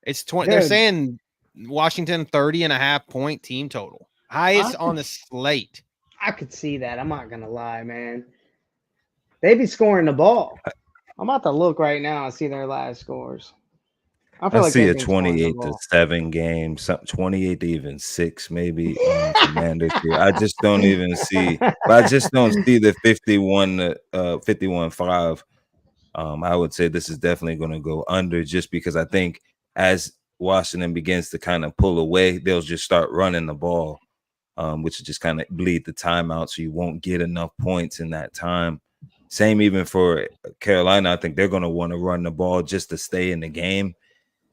it's 20. They're saying Washington 30.5 point team total. Highest on the slate. I could see that. I'm not going to lie, man. They be scoring the ball. I'm about to look right now and see their last scores. I see a 28-7 game, 28-6 maybe. Commanders here. I just don't even see. But I just don't see the 51-5. I would say this is definitely going to go under, just because I think as Washington begins to kind of pull away, they'll just start running the ball, which will just kind of bleed the timeout, so you won't get enough points in that time. Same even for Carolina. I think they're going to want to run the ball just to stay in the game.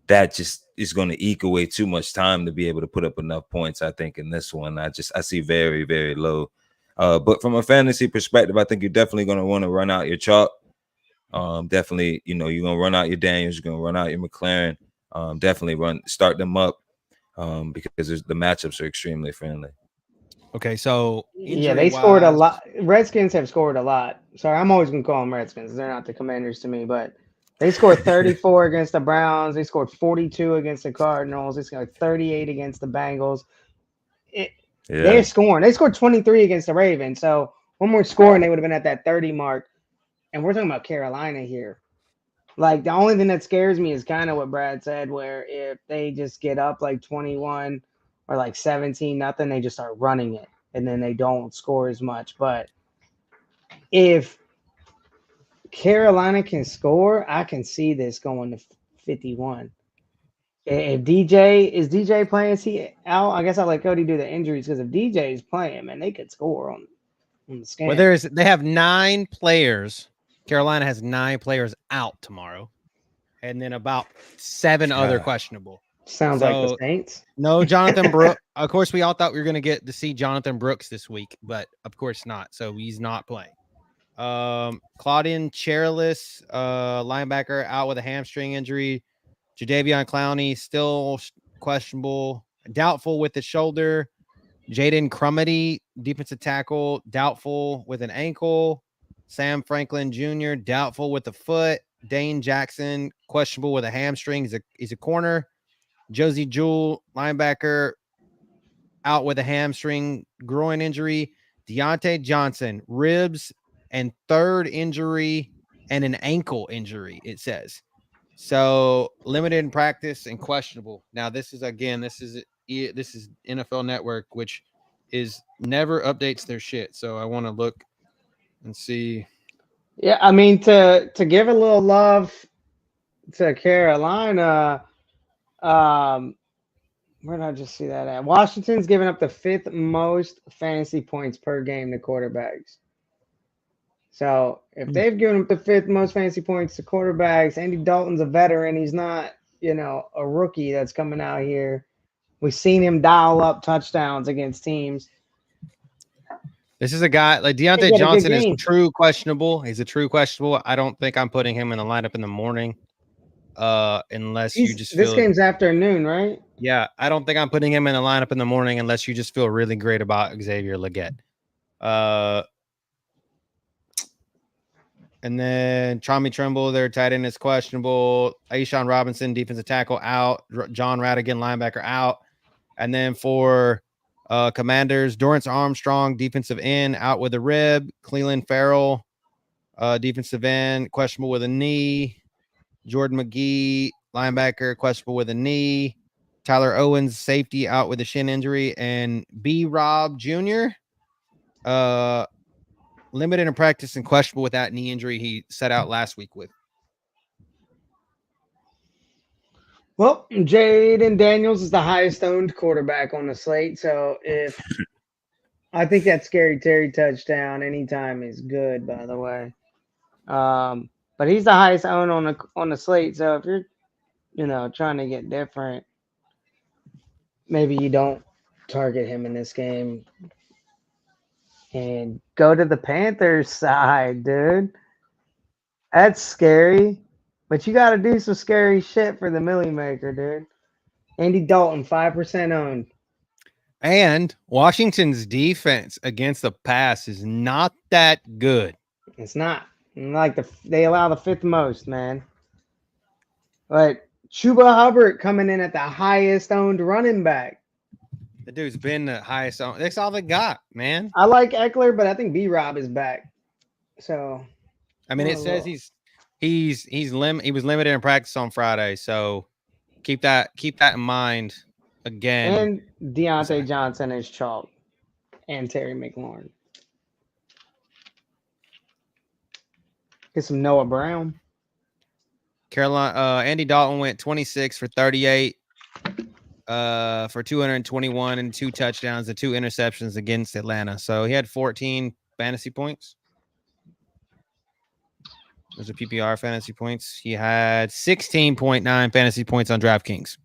That just is going to eke away too much time to be able to put up enough points. I think in this one, I see very, very low. But from a fantasy perspective, I think you're definitely going to want to run out your chalk. Definitely, you're going to run out your Daniels, you're going to run out your McLaren. Definitely start them up because the matchups are extremely friendly. Okay, so yeah, they scored a lot. Redskins have scored a lot. Sorry, I'm always going to call them Redskins. They're not the Commanders to me, but they scored 34 against the Browns. They scored 42 against the Cardinals. They scored 38 against the Bengals. They're scoring. They scored 23 against the Ravens. So one more score and they would have been at that 30 mark. And we're talking about Carolina here. Like, the only thing that scares me is kind of what Brad said, where if they just get up like 21 or like 17-0, they just start running it. And then they don't score as much. But if Carolina can score, I can see this going to 51. If is DJ playing? Is he out? I guess I'll let Cody do the injuries, because if DJ is playing, man, they could score on the scan. Well, they have 9 players. Carolina has 9 players out tomorrow, and then about 7 other questionable. Sounds like the Saints. No Jonathan Brooks. Of course, we all thought we were going to get to see Jonathan Brooks this week, but of course not. So he's not playing. Claudine Cherlis, linebacker, out with a hamstring injury. Jadeveon Clowney still questionable, doubtful with the shoulder. Jaden Crumedy, defensive tackle, doubtful with an ankle. Sam Franklin Jr., doubtful with the foot. Dane Jackson, questionable with a hamstring. He's a corner. Josie Jewell, linebacker, out with a hamstring groin injury. Deontay Johnson, ribs and third injury and an ankle injury, it says. So limited in practice and questionable. Now, this is NFL Network, which is never updates their shit. So I want to look and see. Yeah, I mean, to give a little love to Carolina, where did I just see that at? Washington's giving up the 5th most fantasy points per game to quarterbacks. So if they've given up the 5th most fantasy points to quarterbacks, Andy Dalton's a veteran. He's not, a rookie that's coming out here. We've seen him dial up touchdowns against teams. This is a guy like Deontay Johnson is true questionable. He's a true questionable. I don't think I'm putting him in the lineup in the morning. Unless you just this game's afternoon, right? Yeah, I don't think I'm putting him in the lineup in the morning unless you just feel really great about Xavier Legette. And then Tommy Tremble, their tight end, is questionable. Aishan Robinson, defensive tackle, out. John Radigan, linebacker, out. And then for Commanders, Dorrance Armstrong, defensive end, out with a rib. Cleveland Farrell, defensive end, questionable with a knee. Jordan McGee, linebacker, questionable with a knee. Tyler Owens, safety, out with a shin injury. And B. Rob Jr., limited in practice and questionable with that knee injury he set out last week with. Well, Jaden Daniels is the highest owned quarterback on the slate. So if I think that Scary Terry touchdown anytime is good, by the way. But he's the highest owned on the slate. So if you're, trying to get different, maybe you don't target him in this game. And go to the Panthers side, dude. That's scary. But you got to do some scary shit for the Millie Maker, dude. Andy Dalton, 5% owned. And Washington's defense against the pass is not that good. It's not. They allow the 5th most, man. But Chuba Hubbard coming in at the highest owned running back. The dude's been the highest owned. That's all they got, man. I like Eckler, but I think B-Rob is back. So I mean, it says he was limited in practice on Friday, so keep that in mind. Again, and Deontay Johnson is chalk, and Terry McLaurin. Get some Noah Brown. Carolina. Andy Dalton went 26 for 38, for 221 and 2 touchdowns and 2 interceptions against Atlanta. So he had 14 fantasy points. Those are PPR fantasy points. He had 16.9 fantasy points on DraftKings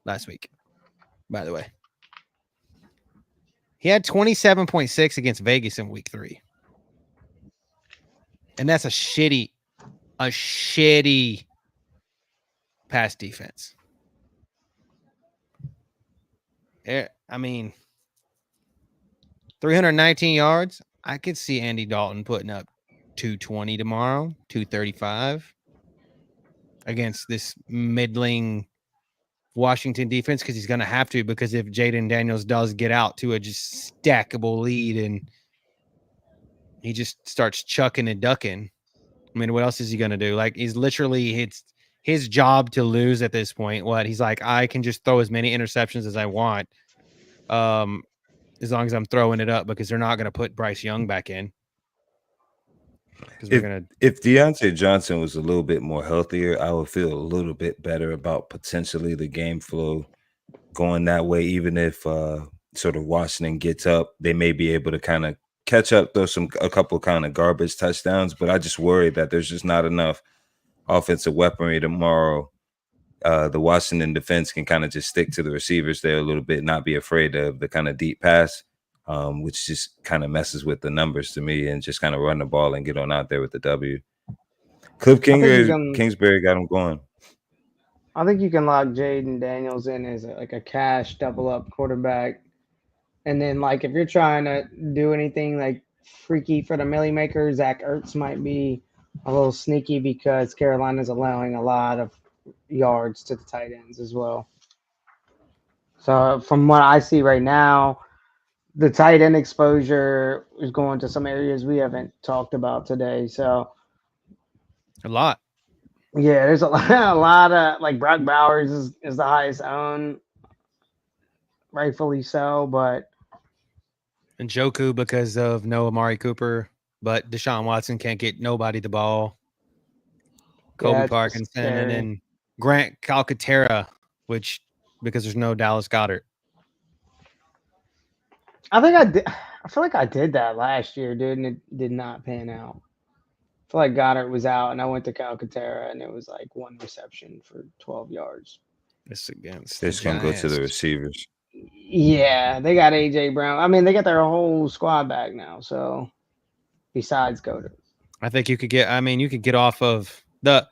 last week, by the way. He had 27.6 against Vegas in week 3. And that's a shitty pass defense. I mean, 319 yards. I could see Andy Dalton putting up 220 tomorrow, 235 against this middling Washington defense, because he's going to have to, because if Jaden Daniels does get out to a just stackable lead and he just starts chucking and ducking, I mean, what else is he going to do? Like, he's literally, it's his job to lose at this point. He's like, I can just throw as many interceptions as I want, as long as I'm throwing it up, because they're not going to put Bryce Young back in. If Deontay Johnson was a little bit more healthier, I would feel a little bit better about potentially the game flow going that way. Even if sort of Washington gets up, they may be able to kind of catch up, throw a couple kind of garbage touchdowns. But I just worry that there's just not enough offensive weaponry tomorrow. The Washington defense can kind of just stick to the receivers there a little bit, not be afraid of the kind of deep pass. Which just kind of messes with the numbers to me, and just kind of run the ball and get on out there with the W. Cliff Kingsbury got him going. I think you can lock Jaden Daniels in as a cash double up quarterback. And then, if you're trying to do anything, freaky for the Millie Maker. Zach Ertz might be a little sneaky because Carolina's allowing a lot of yards to the tight ends as well. So from what I see right now, the tight end exposure is going to some areas we haven't talked about today. So a lot. Yeah, there's a lot of like Brock Bowers is the highest owned, rightfully so, but And Joku because of no Amari Cooper, but Deshaun Watson can't get nobody the ball. Kobe Parkinson and then Grant Calcaterra, which because there's no Dallas Goedert. I think I did. I feel like I did that last year, dude, and it did not pan out. I feel like Goddard was out, and I went to Calcaterra, and it was like one reception for 12 yards. This against they're just gonna go to the receivers. Yeah, they got AJ Brown. I mean, they got their whole squad back now. So, besides Goddard, I think you could get. I mean, you could get off of the.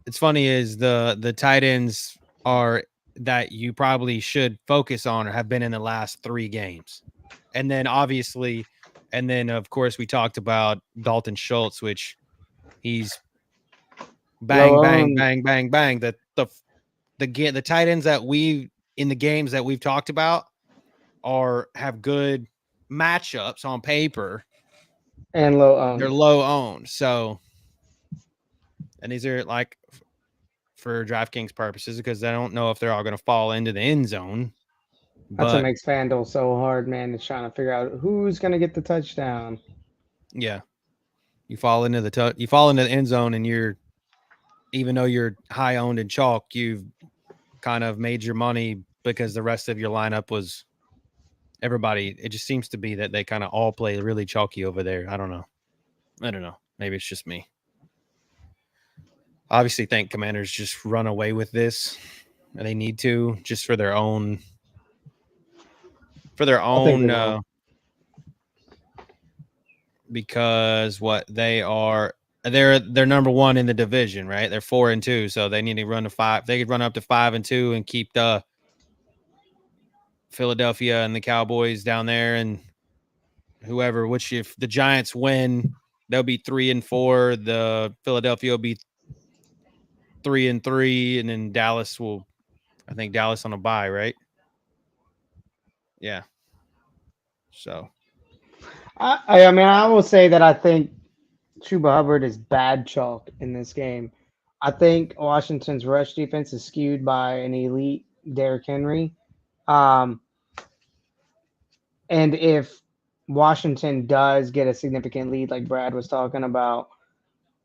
It's funny is the tight ends are that you probably should focus on or have been in the last 3 games, and then obviously, and then of course we talked about Dalton Schultz, which he's bang bang bang bang bang. The tight ends that we in the games that we've talked about have good matchups on paper and low owned. They're low owned, so and these are like for DraftKings purposes because I don't know if they're all going to fall into the end zone. That's what makes FanDuel so hard, man. It's trying to figure out who's going to get the touchdown. Yeah, you fall into the end zone, and even though you're high owned in chalk, you've kind of made your money because the rest of your lineup was everybody. It just seems to be that they kind of all play really chalky over there. I don't know. Maybe it's just me. Obviously, think Commanders just run away with this, and they need to just for their own. Because they're number 1 in the division, right? They're 4-2, so they need to run to 5. They could run up to 5-2 and keep the Philadelphia and the Cowboys down there, and whoever. Which if the Giants win, they'll be 3-4. The Philadelphia will be 3-3, and then Dallas will. I think Dallas on a bye, right? Yeah. So. I mean, I will say that I think Chuba Hubbard is bad chalk in this game. I think Washington's rush defense is skewed by an elite Derrick Henry. And if Washington does get a significant lead, like Brad was talking about,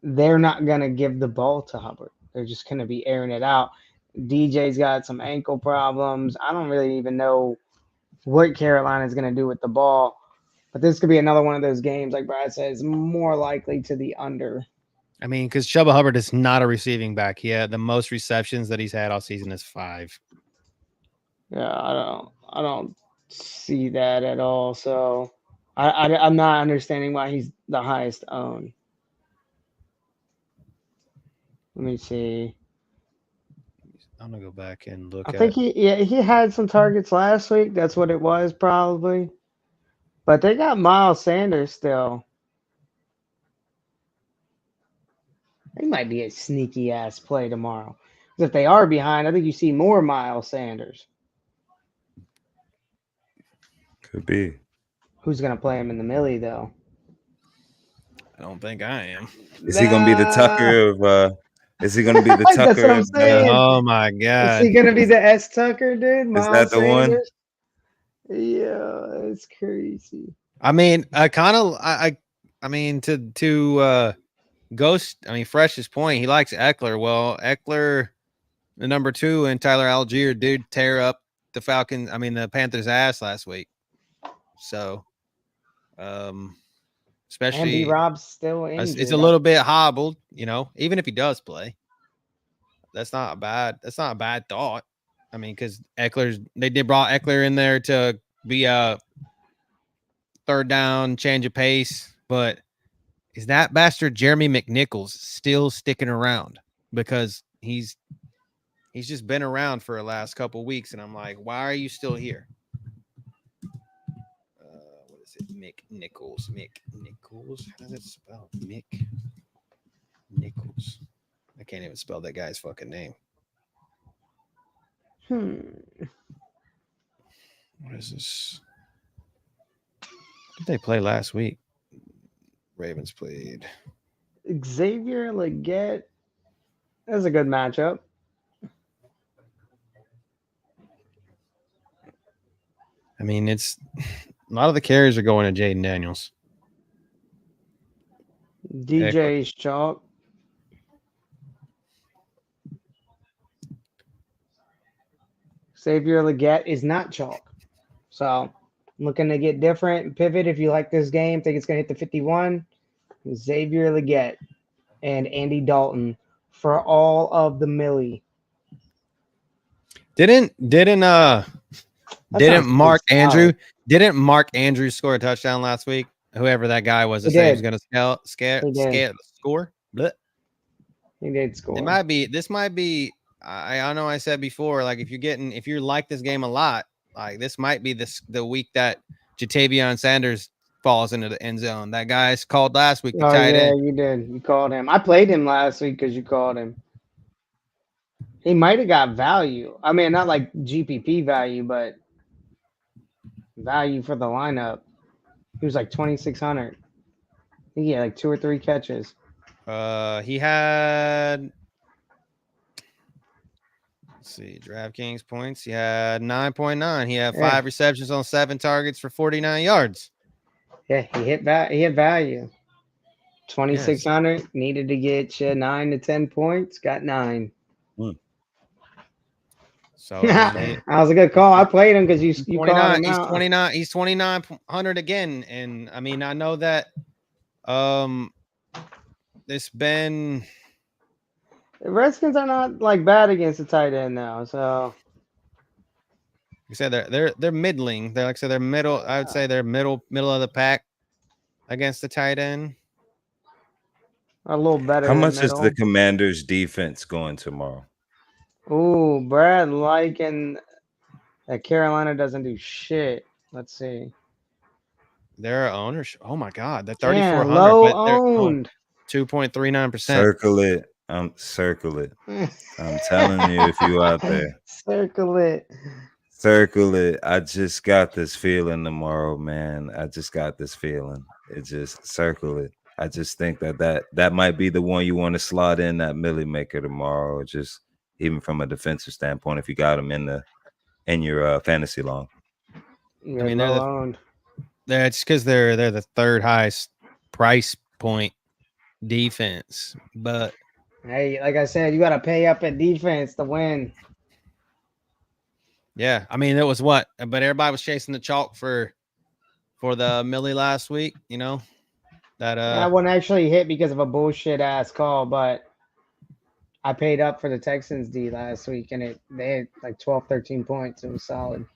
they're not going to give the ball to Hubbard. They're just going to be airing it out. DJ's got some ankle problems. I don't really even know what Carolina is going to do with the ball. But this could be another one of those games, like Brad says, more likely to the under. I mean, because Chuba Hubbard is not a receiving back. Yeah, the most receptions that he's had all season is 5. Yeah, I don't see that at all. So I'm not understanding why he's the highest owned. Let me see. I'm gonna go back and look. I think he had some targets last week. That's what it was probably. But they got Miles Sanders still. They might be a sneaky ass play tomorrow. Because if they are behind, I think you see more Miles Sanders. Could be. Who's gonna play him in the Millie though? I don't think I am. Is he gonna be the Tucker of? Is he gonna be the Tucker? That's what I'm saying. Oh my god! Is he gonna be the S Tucker, dude? Miles Is that the Sanders? One? Yeah, it's crazy. I mean, I mean to Ghost. I mean, Fresh's point. He likes Eckler. Well, Eckler, the number 2, and Tyler Algier did tear up the the Panthers' ass last week. So, especially and B-Rob's still injured. It's a little bit hobbled, even if he does play. That's not a bad thought. I mean, because they did brought Eckler in there to be a third down change of pace, but is that bastard Jeremy McNichols still sticking around? Because he's just been around for the last couple of weeks, and I'm like, why are you still here? What is it? Mick Nichols. How does it spell? Mick Nichols. I can't even spell that guy's fucking name. What is this? What did they play last week? Ravens played Xavier Leggett. That's a good matchup. I mean, it's a lot of the carries are going to Jaden Daniels. DJ's chalk. Xavier Leggett is not chalk. So looking to get different. Pivot if you like this game. Think it's going to hit the 51. Xavier Leggett and Andy Dalton for all of the Millie. Didn't Mark Andrews score a touchdown last week? Whoever that guy was, to say he was going to score. Blech. He did score. This might be. I know I said before, like if you like this game a lot, like this might be the week that Jatavion Sanders falls into the end zone. That guy's called last week. Oh yeah, you did. You called him. I played him last week because you called him. He might have got value. I mean, not like GPP value, but value for the lineup. He was like 2,600. He had like 2 or 3 catches. He had. Let's see, DraftKings points. He had 9.9. He had 5 receptions on 7 targets for 49 yards. Yeah, he hit value. 2,600. Yes. Needed to get you 9 to 10 points. Got 9. So that was a good call. I played him because you called him he's out. 29. He's 2,900 again. And I mean, I know that it's been. The Redskins are not like bad against the tight end now, so you said they're middling. They're like they're middle. I would say they're middle of the pack against the tight end. A little better. How much is the Commanders' defense going tomorrow? Ooh, Brad liking that Carolina doesn't do shit. Let's see. Their ownership. Oh my God, they're 3,400. Low owned. 2.39%. Circle it. Circle it. I'm telling you, if you out there, circle it. I just got this feeling tomorrow, man. I just got this feeling. It just circle it. I just think that might be the one you want to slot in that Millie Maker tomorrow. Just even from a defensive standpoint, if you got them in your fantasy long. Yeah, I mean, it's because they're the third highest price point defense, but. Hey, like I said, you got to pay up at defense to win. Yeah, I mean, it was what? But everybody was chasing the chalk for the Millie last week, you know? That one actually hit because of a bullshit ass call, but I paid up for the Texans D last week, and they had like 12, 13 points. It was solid.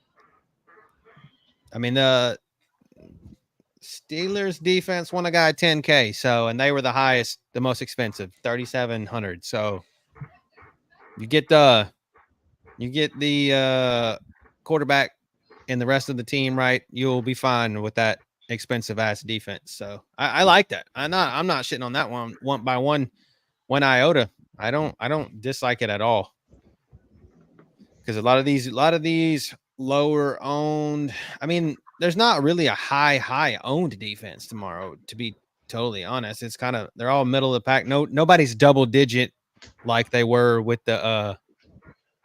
I mean, the Steelers defense won a guy 10K, and they were the highest, the most expensive, 3,700. So you get the quarterback and the rest of the team right, you'll be fine with that expensive ass defense. So I like that. I'm not shitting on that one by one iota. I don't dislike it at all, because a lot of these lower owned. I mean, there's not really a high owned defense tomorrow, to be totally honest. It's kind of, they're all middle of the pack. Nobody's double digit like they were with the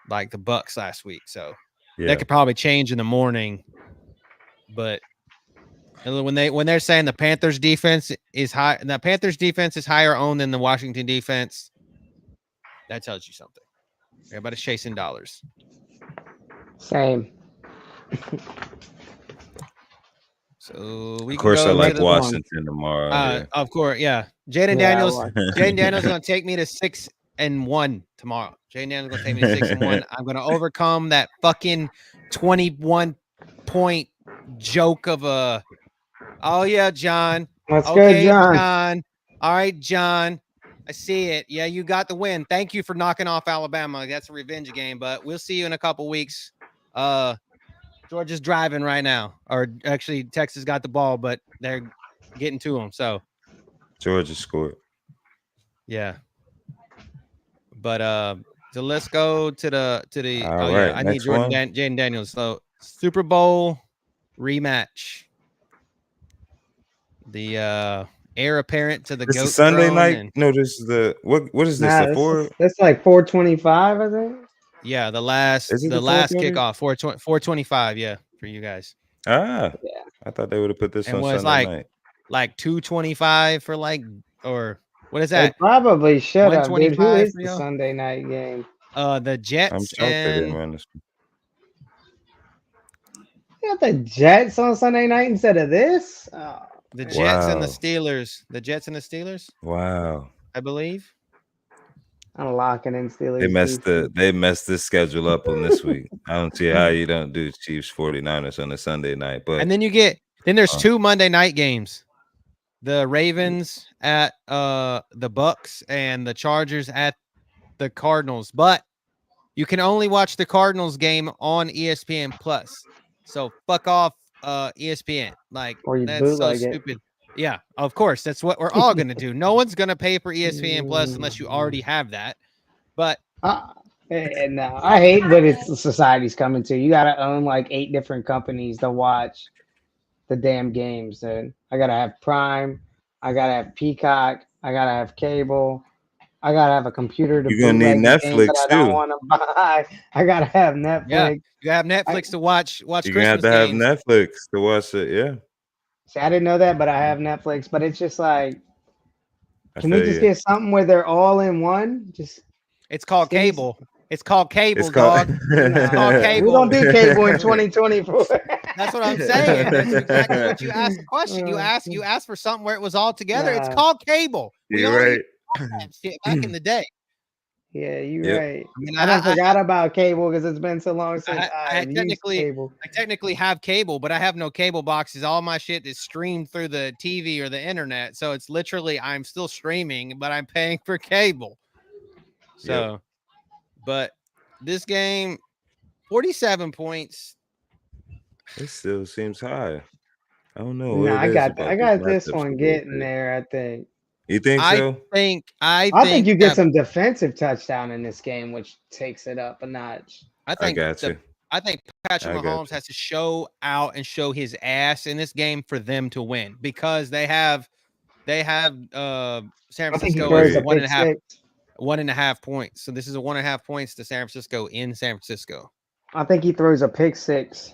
like the Bucks last week. So that could probably change in the morning. But when they're saying the Panthers defense is high, and the Panthers defense is higher owned than the Washington defense, that tells you something. Everybody's chasing dollars. Same. So we of course can go I like Washington tomorrow. Of course, yeah. Jaden Daniels is going to take me to 6-1 tomorrow. Jaden Daniels is going to take me to 6-1. I'm going to overcome that fucking 21 point joke of a. Oh yeah, John. Let's go, John. All right, John. I see it. Yeah, you got the win. Thank you for knocking off Alabama. That's a revenge game, but we'll see you in a couple weeks. Georgia's driving right now, or actually Texas got the ball, but they're getting to them. So Georgia scored. Yeah. But so let's go to the All right, I need next one. Jaden Daniels. So Super Bowl rematch. The heir apparent to the This GOAT is Sunday throne. night. And No, this is the what is this? Nah, The four? that's like 425, I think. yeah, the last Is it the last 4:30? kickoff, 425, yeah, for you guys. Ah, Yeah. I thought they would have put this And on was Sunday night. like 225 for or what is They that? probably should have, dude. Who 125 is for the y'all? Sunday night game? The I'm Jets shocked they didn't and run this. You got the Jets on Sunday night instead of this? Oh, the man. Jets and the Wow. Steelers. The Jets and the Steelers, Wow. I believe. I'm locking in Steelers. They messed this schedule up on this week. I don't see how you don't do Chiefs 49ers on a Sunday night. But And then there's 2 Monday night games. The Ravens at the Bucks and the Chargers at the Cardinals. But you can only watch the Cardinals game on ESPN Plus. So fuck off ESPN. Like Or you that's so bootleg it. stupid. Yeah, of course. That's what we're all gonna do. No one's gonna pay for ESPN Plus unless you already have that. But and I hate what society's coming to. You gotta own like 8 different companies to watch the damn games, dude. I gotta have Prime, I gotta have Peacock, I gotta have cable, I gotta have a computer to you're gonna need bootleg the games that Netflix I don't too. want to buy. I gotta have Netflix. yeah, you have Netflix to watch You're gonna Christmas have to have games. Netflix to watch it. Yeah. See, I didn't know that, but I have Netflix. But it's just like, can we feel just you. get something where they're all in one? Just It's called Send me cable. It's called cable, It's called- dog. It's called we cable. don't do cable in 2024. That's what I'm saying. That's exactly what you asked the question. You asked for something where it was all together. It's Nah. called cable. We You're only right. used that shit back in the day. Yeah, you're Yep. right. I mean, I done forgot about cable because it's been so long since I I've used cable. technically have cable, but I have no cable boxes. All my shit is streamed through the TV or the internet. So it's literally I'm still streaming, but I'm paying for cable. So, but this game, 47 points. It still seems high. I don't know No, what I it is got about I these got this matchups one a little getting bit. there, I think. You think so? I think you get that- some defensive touchdown in this game, which takes it up a notch. I think got you. I think Patrick I got Mahomes you. has to show out and show his ass in this game for them to win because they have San I think he Francisco throws is a 1.5 pick six. 1.5 points. So this is a 1.5 points to San Francisco in San Francisco. I think he throws a pick six.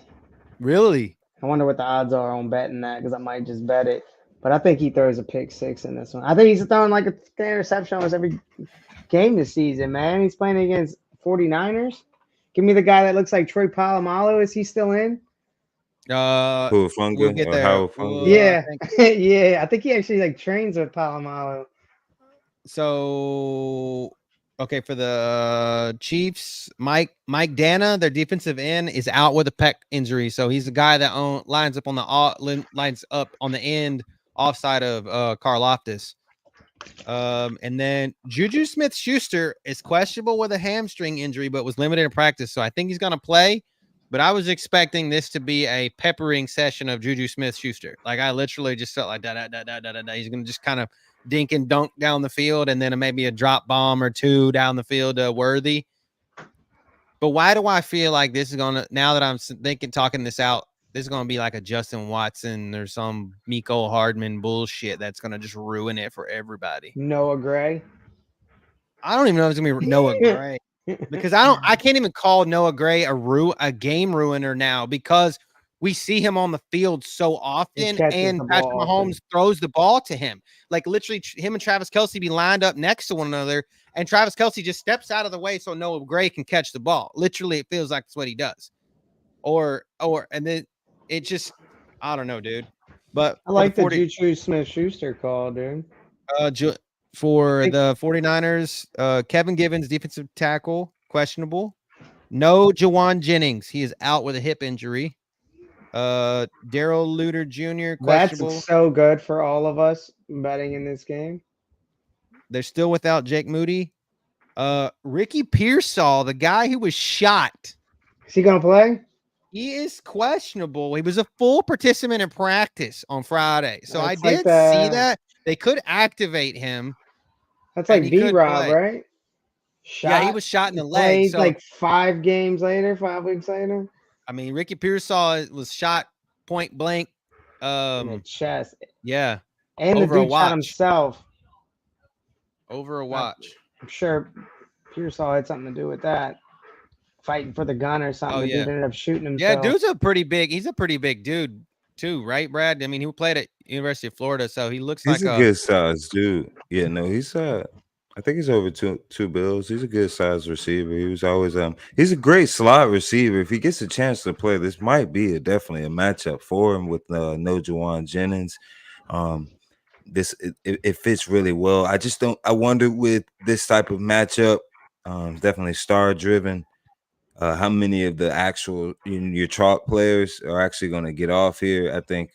Really? I wonder what the odds are on betting that because I might just bet it. But I think he throws a pick six in this one. I think he's throwing like a interception almost every game this season, man. He's playing against 49ers. Give me the guy that looks like Troy Polamalu. Is he still in? Funga We'll get or there. Howard Funga? Yeah. Yeah. I think he actually like trains with Polamalu. So okay, for the Chiefs, Mike Dana, their defensive end, is out with a pec injury. So he's the guy that lines up on the end offside of Karlaftis. And then Juju Smith-Schuster is questionable with a hamstring injury, but was limited in practice. So I think he's going to play. But I was expecting this to be a peppering session of Juju Smith-Schuster. Like I literally just felt like da. He's going to just kind of dink and dunk down the field, and then maybe a drop bomb or two down the field to Worthy. But why do I feel like this is going to, now that I'm talking this out, this is going to be like a Justin Watson or some Miko Hardman bullshit that's going to just ruin it for everybody. Noah Gray. I don't even know if it's going to be Noah Gray because I can't even call Noah Gray a game ruiner now because we see him on the field so often and Patrick Mahomes throws the ball to him. Like literally him and Travis Kelce be lined up next to one another and Travis Kelce just steps out of the way so Noah Gray can catch the ball. Literally, it feels like that's what he does. And then it just, I don't know, dude. But I like the Juju Smith-Schuster call, dude. For the 49ers, Kevin Givens, defensive tackle, questionable. No Jawan Jennings. He is out with a hip injury. Daryl Luter Jr., questionable. That's so good for all of us betting in this game. They're still without Jake Moody. Ricky Pearsall, the guy who was shot. Is he going to play? He is questionable. He was a full participant in practice on Friday. So I That's like did see that. They could activate him. That's and like he B could Rob, play. right? Yeah, he was shot in He the leg. played So like 5 games later, 5 weeks later. I mean, Ricky Pearsall was shot point blank. In the chest. Yeah. And the Over a dude shot watch. himself. Over a watch. I'm sure Pearsall had something to do with that. Fighting for the gun or something. Oh, The yeah. dude ended up shooting Yeah, himself. dude's he's a pretty big dude too, right, Brad? I mean, he played at University of Florida, so he looks He's like a good size dude. Yeah, no, he's I think he's over two bills. He's a good size receiver. He was always he's a great slot receiver. If he gets a chance to play, this might be definitely a matchup for him with no Juwan Jennings. It fits really well. I wonder with this type of matchup, definitely star driven. How many of the actual your chalk players are actually going to get off here? I think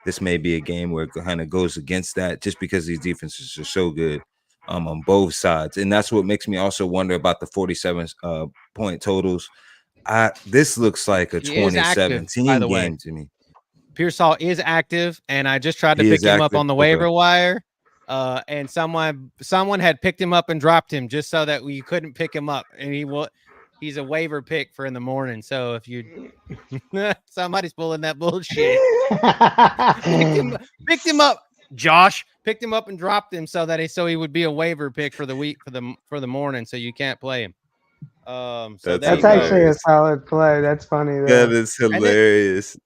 this may be a game where it kind of goes against that, just because these defenses are so good on both sides, and that's what makes me also wonder about the 47 point totals. This looks like a 2017 game to me. Pearsall is active, and I just tried to pick him up on the waiver wire. And someone had picked him up and dropped him just so that we couldn't pick him up, and he's a waiver pick for in the morning. So if you somebody's pulling that bullshit, picked him up, Josh picked him up and dropped him so he would be a waiver pick for the week for the morning. So you can't play him. So that's actually a solid play. That's funny. Though. That is hilarious.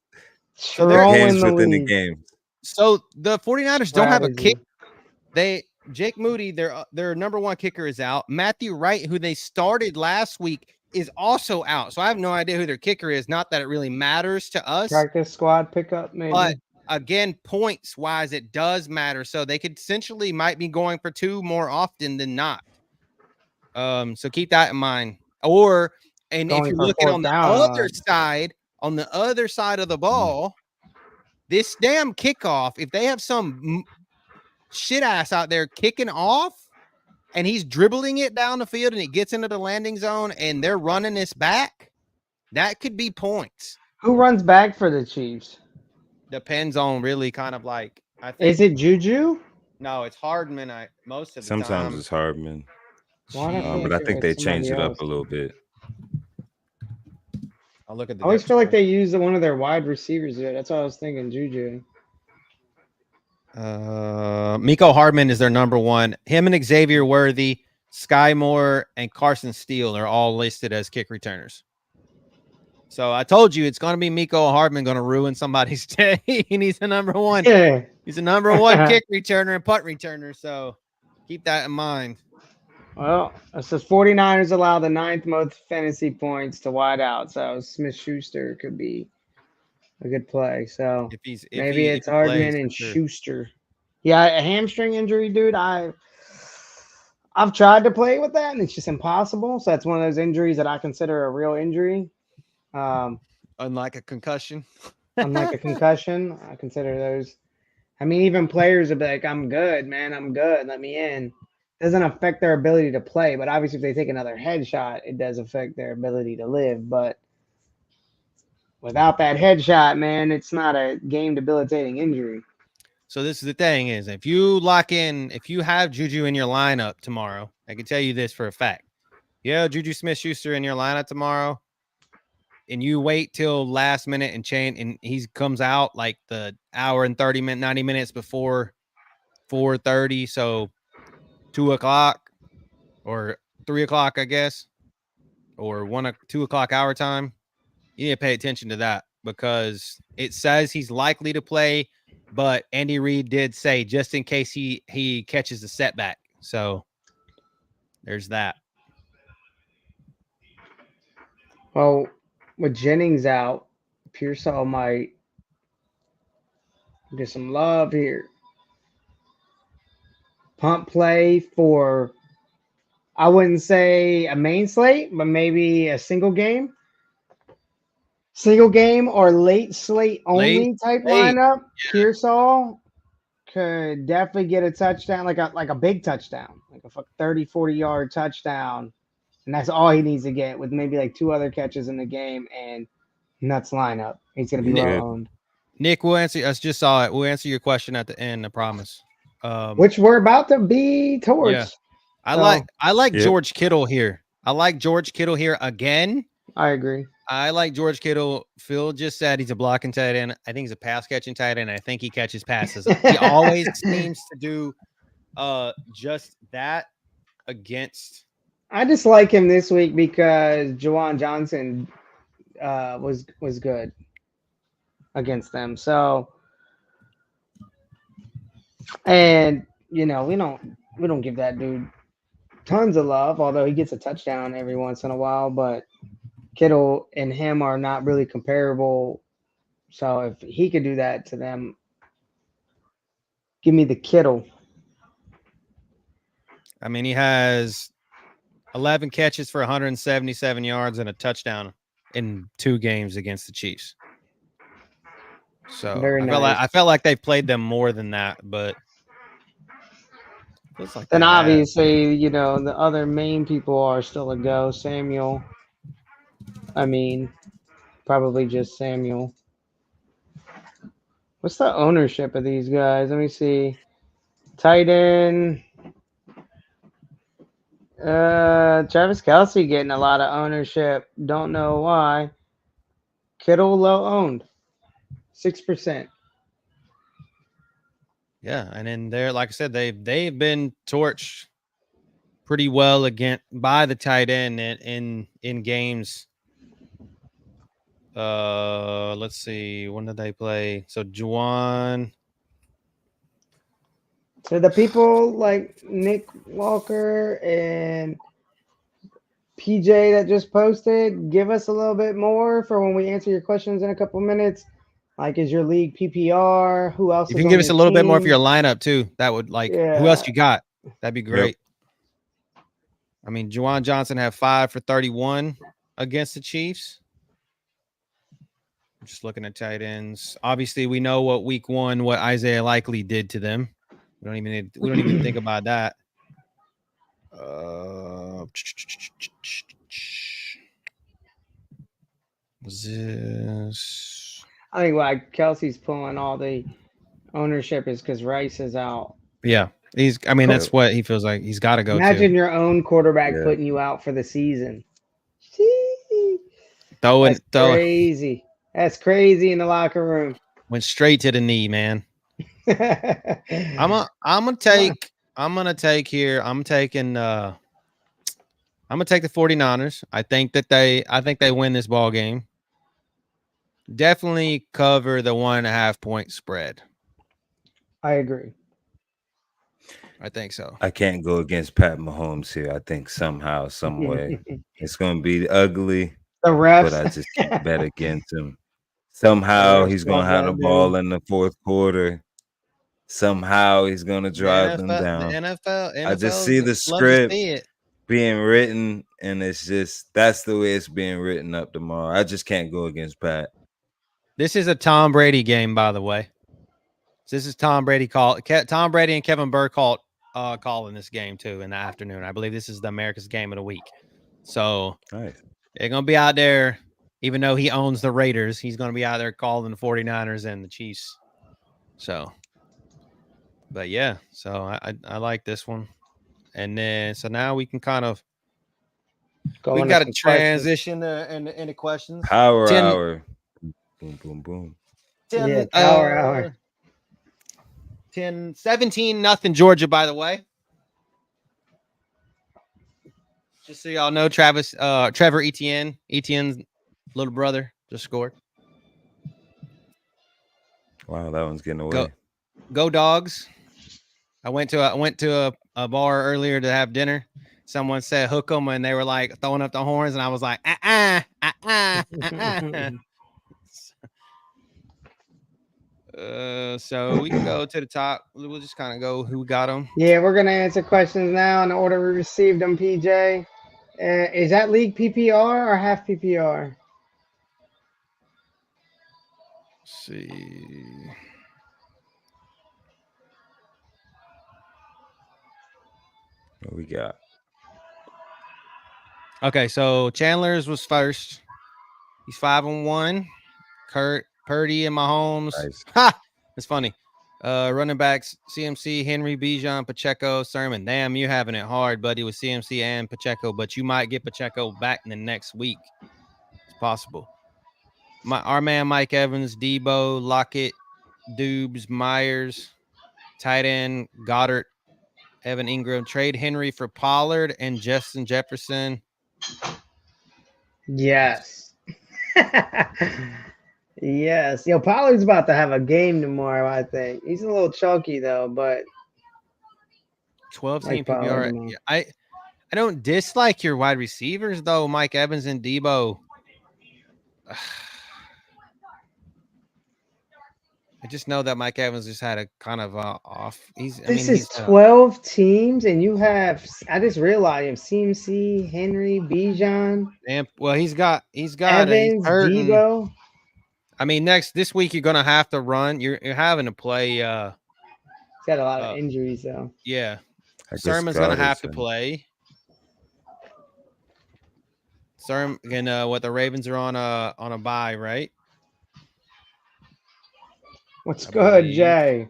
So they're games within the game. So the 49ers don't have a kick. Jake Moody, their number one kicker, is out. Matthew Wright, who they started last week, is also out. So I have no idea who their kicker is. Not that it really matters to us. Practice squad pickup, maybe. But again, points wise, it does matter. So they could essentially might be going for 2 more often than not. So keep that in mind. And if you're looking on the other side of the ball, this damn kickoff, if they have some shit ass out there kicking off and he's dribbling it down the field and it gets into the landing zone and they're running this back, that could be points. Who runs back for the Chiefs? Depends on really kind of like, I think. Is it Juju? No, it's Hardman. Most of the Sometimes time. it's Hardman. Well, but I think they changed it up a little bit. I'll look at the I always feel like they use one of their wide receivers there. That's what I was thinking, Juju. Miko Hardman is their number one. Him and Xavier Worthy, Sky Moore, and Carson Steele are all listed as kick returners. So I told you it's going to be Miko Hardman going to ruin somebody's day, and he's the number one. Yeah. He's the number one kick returner and punt returner. So keep that in mind. Well, it says 49ers allow the 9th most fantasy points to wide out. So Smith-Schuster could be a good play. So maybe it's Hardman and Schuster. Yeah, a hamstring injury, dude. I've tried to play with that, and it's just impossible. So that's one of those injuries that I consider a real injury. Unlike a concussion. Unlike a concussion, I consider those. I mean, even players will be like, "I'm good, man. I'm good. Let me in." Doesn't affect their ability to play, but obviously if they take another headshot, it does affect their ability to live. But without that headshot, man, it's not a game debilitating injury. So this is the thing is if you have Juju in your lineup tomorrow, I can tell you this for a fact. Yeah, Juju Smith-Schuster in your lineup tomorrow, and you wait till last minute and he comes out like the hour and 90 minutes before 4:30. So 2:00 or 3:00, I guess, or 2:00 our time. You need to pay attention to that because it says he's likely to play, but Andy Reid did say just in case he catches a setback. So there's that. Well, with Jennings out, Pearsall might get some love here. Punt play for, I wouldn't say a main slate, but maybe a single game or late slate only type lineup. Yeah. Pearsall could definitely get a touchdown, like a big touchdown, like a 30, 40-yard touchdown. And that's all he needs to get with maybe like 2 other catches in the game. And nuts lineup. He's going to be low owned. Nick, we'll answer. I just saw it. We'll answer your question at the end. I promise. Which we're about to be towards. Yeah. I like George Kittle here. I like George Kittle here again. I agree. I like George Kittle. Phil just said he's a blocking tight end. I think he's a pass catching tight end. I think he catches passes. He always seems to do just that against. I just like him this week because Juwan Johnson was good against them. So, and we don't give that dude tons of love, although he gets a touchdown every once in a while, but Kittle and him are not really comparable. So if he could do that to them, give me the Kittle. I mean, he has 11 catches for 177 yards and a touchdown in 2 games against the Chiefs. So I felt like they played them more than that, but feels like. Then obviously, the other main people are still a go. Samuel. I mean, probably just Samuel. What's the ownership of these guys? Let me see. Tight end. Travis Kelce getting a lot of ownership. Don't know why. Kittle low owned. 6%. Yeah, and then they're, like I said, they've been torched pretty well by the tight end in games. Let's see, when did they play? So Juwan. So the people like Nick Walker and PJ that just posted, give us a little bit more for when we answer your questions in a couple minutes. Like, is your league PPR? Who else? If you can give us a little bit more for your lineup too, that would who else you got? That'd be great. Yep. I mean, Juwan Johnson had 5 for 31 against the Chiefs. I'm just looking at tight ends. Obviously, we know what Isaiah Likely did to them. We don't even think about that. Was this? I think why Kelsey's pulling all the ownership is because Rice is out. Yeah, that's what he feels like. He's got to go. Imagine your own quarterback putting you out for the season. That's crazy. That's crazy in the locker room. Went straight to the knee, man. I'm gonna take the 49ers. I think they win this ball game. Definitely cover the 1.5 point spread. I agree. I think so. I can't go against Pat Mahomes here. I think somehow, some way, it's going to be ugly. The refs. But I just can't bet against him. Somehow he's going to have the ball in the fourth quarter. Somehow he's going to drive them down. The NFL I just see the script being written, and that's the way it's being written up tomorrow. I just can't go against Pat. This is a Tom Brady game, by the way. This is Tom Brady Tom Brady and Kevin Burr calling this game too in the afternoon. I believe this is the America's game of the week. So they're gonna be out there, even though he owns the Raiders, he's gonna be out there calling the 49ers and the Chiefs. So, but yeah, so I like this one. And then so now we can kind of we've got to transition into questions. Power hour. Boom, boom, boom. Power hour. 17-0 Georgia, by the way. Just so y'all know, Trevor Etienne's little brother just scored. Wow, that one's getting away. Go Dogs. I went to a bar earlier to have dinner. Someone said hook 'em, and they were like throwing up the horns, and I was like, So we can go to the top. We'll just kind of go who got them. Yeah, we're gonna answer questions now in the order we received them. PJ, is that league PPR or half PPR? Let's see. What we got? Okay, so Chandler's was first. He's 5-1. Purdy and Mahomes. Nice. Ha! It's funny. Running backs, CMC, Henry, Bijan, Pacheco, Sermon. Damn, you having it hard, buddy, with CMC and Pacheco, but you might get Pacheco back in the next week. It's possible. Our man Mike Evans, Debo, Lockett, Dubes, Myers, tight end, Goddard, Evan Ingram. Trade Henry for Pollard and Justin Jefferson. Yes. Yes. Yo, Pollard's about to have a game tomorrow, I think. He's a little chunky, though, but 12 team PPR. I don't dislike your wide receivers, though, Mike Evans and Debo. I just know that Mike Evans just had a kind of off. This is 12 teams, and you have. I just realized you have CMC, Henry, Bijan. And well, he's got Evans, Debo. I mean, this week you're gonna have to run. You're having to play. He's got a lot of injuries, though. Yeah, Sermon's gonna have to play. Sermon and what the Ravens are on a bye, right? What's good, Jay?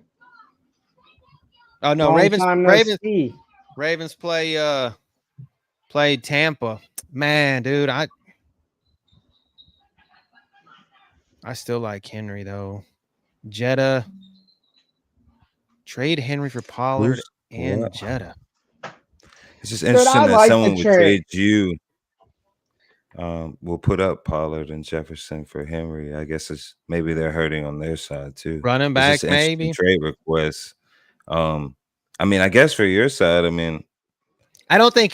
Oh no, Ravens play Tampa. Man, dude, I still like Henry though. Jetta. Trade Henry for Pollard and Jetta. It's just interesting that someone would trade you. We'll put up Pollard and Jefferson for Henry. I guess maybe they're hurting on their side too. Running back, maybe trade requests. I mean, I guess for your side, I mean, I don't think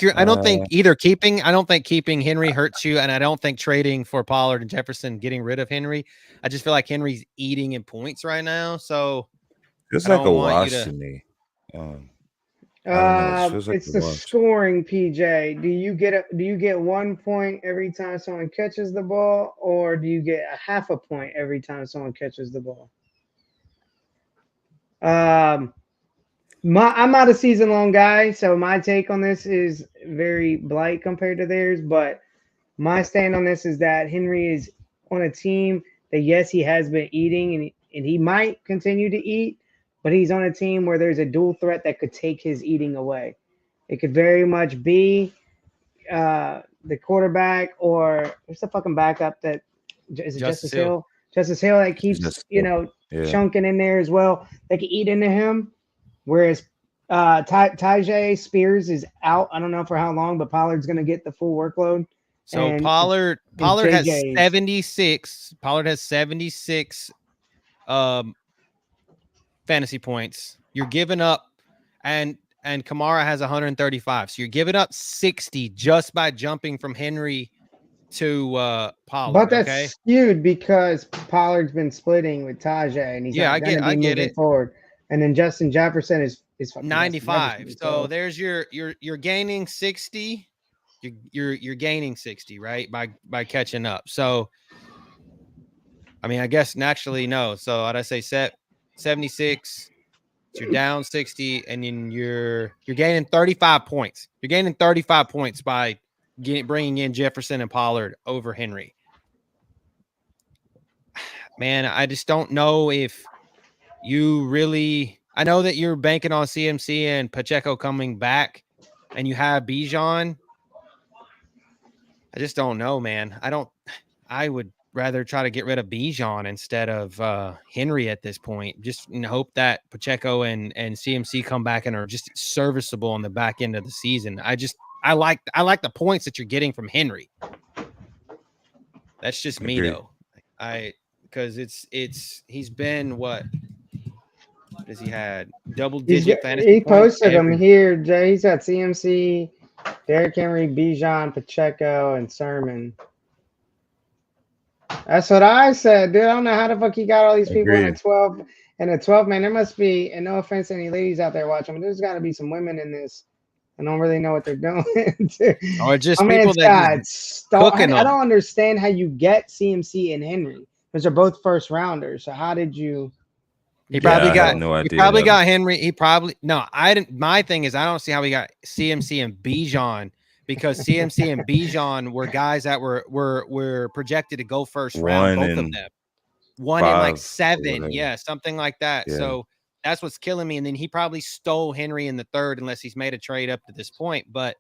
keeping Henry hurts you, and I don't think trading for Pollard and Jefferson, getting rid of Henry. I just feel like Henry's eating in points right now, so it's like a wash to me. It's the scoring, PJ. Do you get 1 point every time someone catches the ball, or do you get a half a point every time someone catches the ball? I'm not a season-long guy, so my take on this is very blight compared to theirs, but my stand on this is that Henry is on a team that, yes, he has been eating, and he might continue to eat, but he's on a team where there's a dual threat that could take his eating away. It could very much be the quarterback, or what's the fucking backup that is it Justice Hill? Justice Hill that keeps chunking in there as well. They could eat into him. Whereas Tajay Spears is out. I don't know for how long, but Pollard's going to get the full workload. So Pollard has 76. Pollard has 76 fantasy points. You're giving up, and Kamara has 135. So you're giving up 60 just by jumping from Henry to Pollard. But that's skewed because Pollard's been splitting with Tajay, and he's I get it forward. And then Justin Jefferson is 95. So there's you're gaining 60. You're gaining 60, right? By catching up. So I mean, I guess naturally no. So I'd say 76. So you're down 60, and then you're gaining 35 points. You're gaining 35 points by bringing in Jefferson and Pollard over Henry. Man, I just don't know if you really. I know that you're banking on CMC and Pacheco coming back, and you have Bijan. I just don't know, man. I would rather try to get rid of Bijan instead of Henry at this point, just in hope that Pacheco and CMC come back and are just serviceable on the back end of the season. I like the points that you're getting from Henry. That's just me though. Because he's been what has he had? Double digit fantasy. He posted them here, Jay. He's got CMC, Derrick Henry, Bijan, Pacheco, and Sermon. That's what I said, dude. I don't know how the fuck he got all these people in a 12 man. There must be, and no offense to any ladies out there watching, but there's got to be some women in this. I don't really know what they're doing. Or just people that cooking. I don't understand how you get CMC and Henry because they're both first rounders. So how did you? He probably got no idea. He probably got Henry. I didn't. My thing is, I don't see how we got CMC and Bijan because CMC and Bijan were guys that were projected to go first round, both of them. One in like 7, yeah, something like that. Yeah. So that's what's killing me. And then he probably stole Henry in the 3rd, unless he's made a trade up to this point. But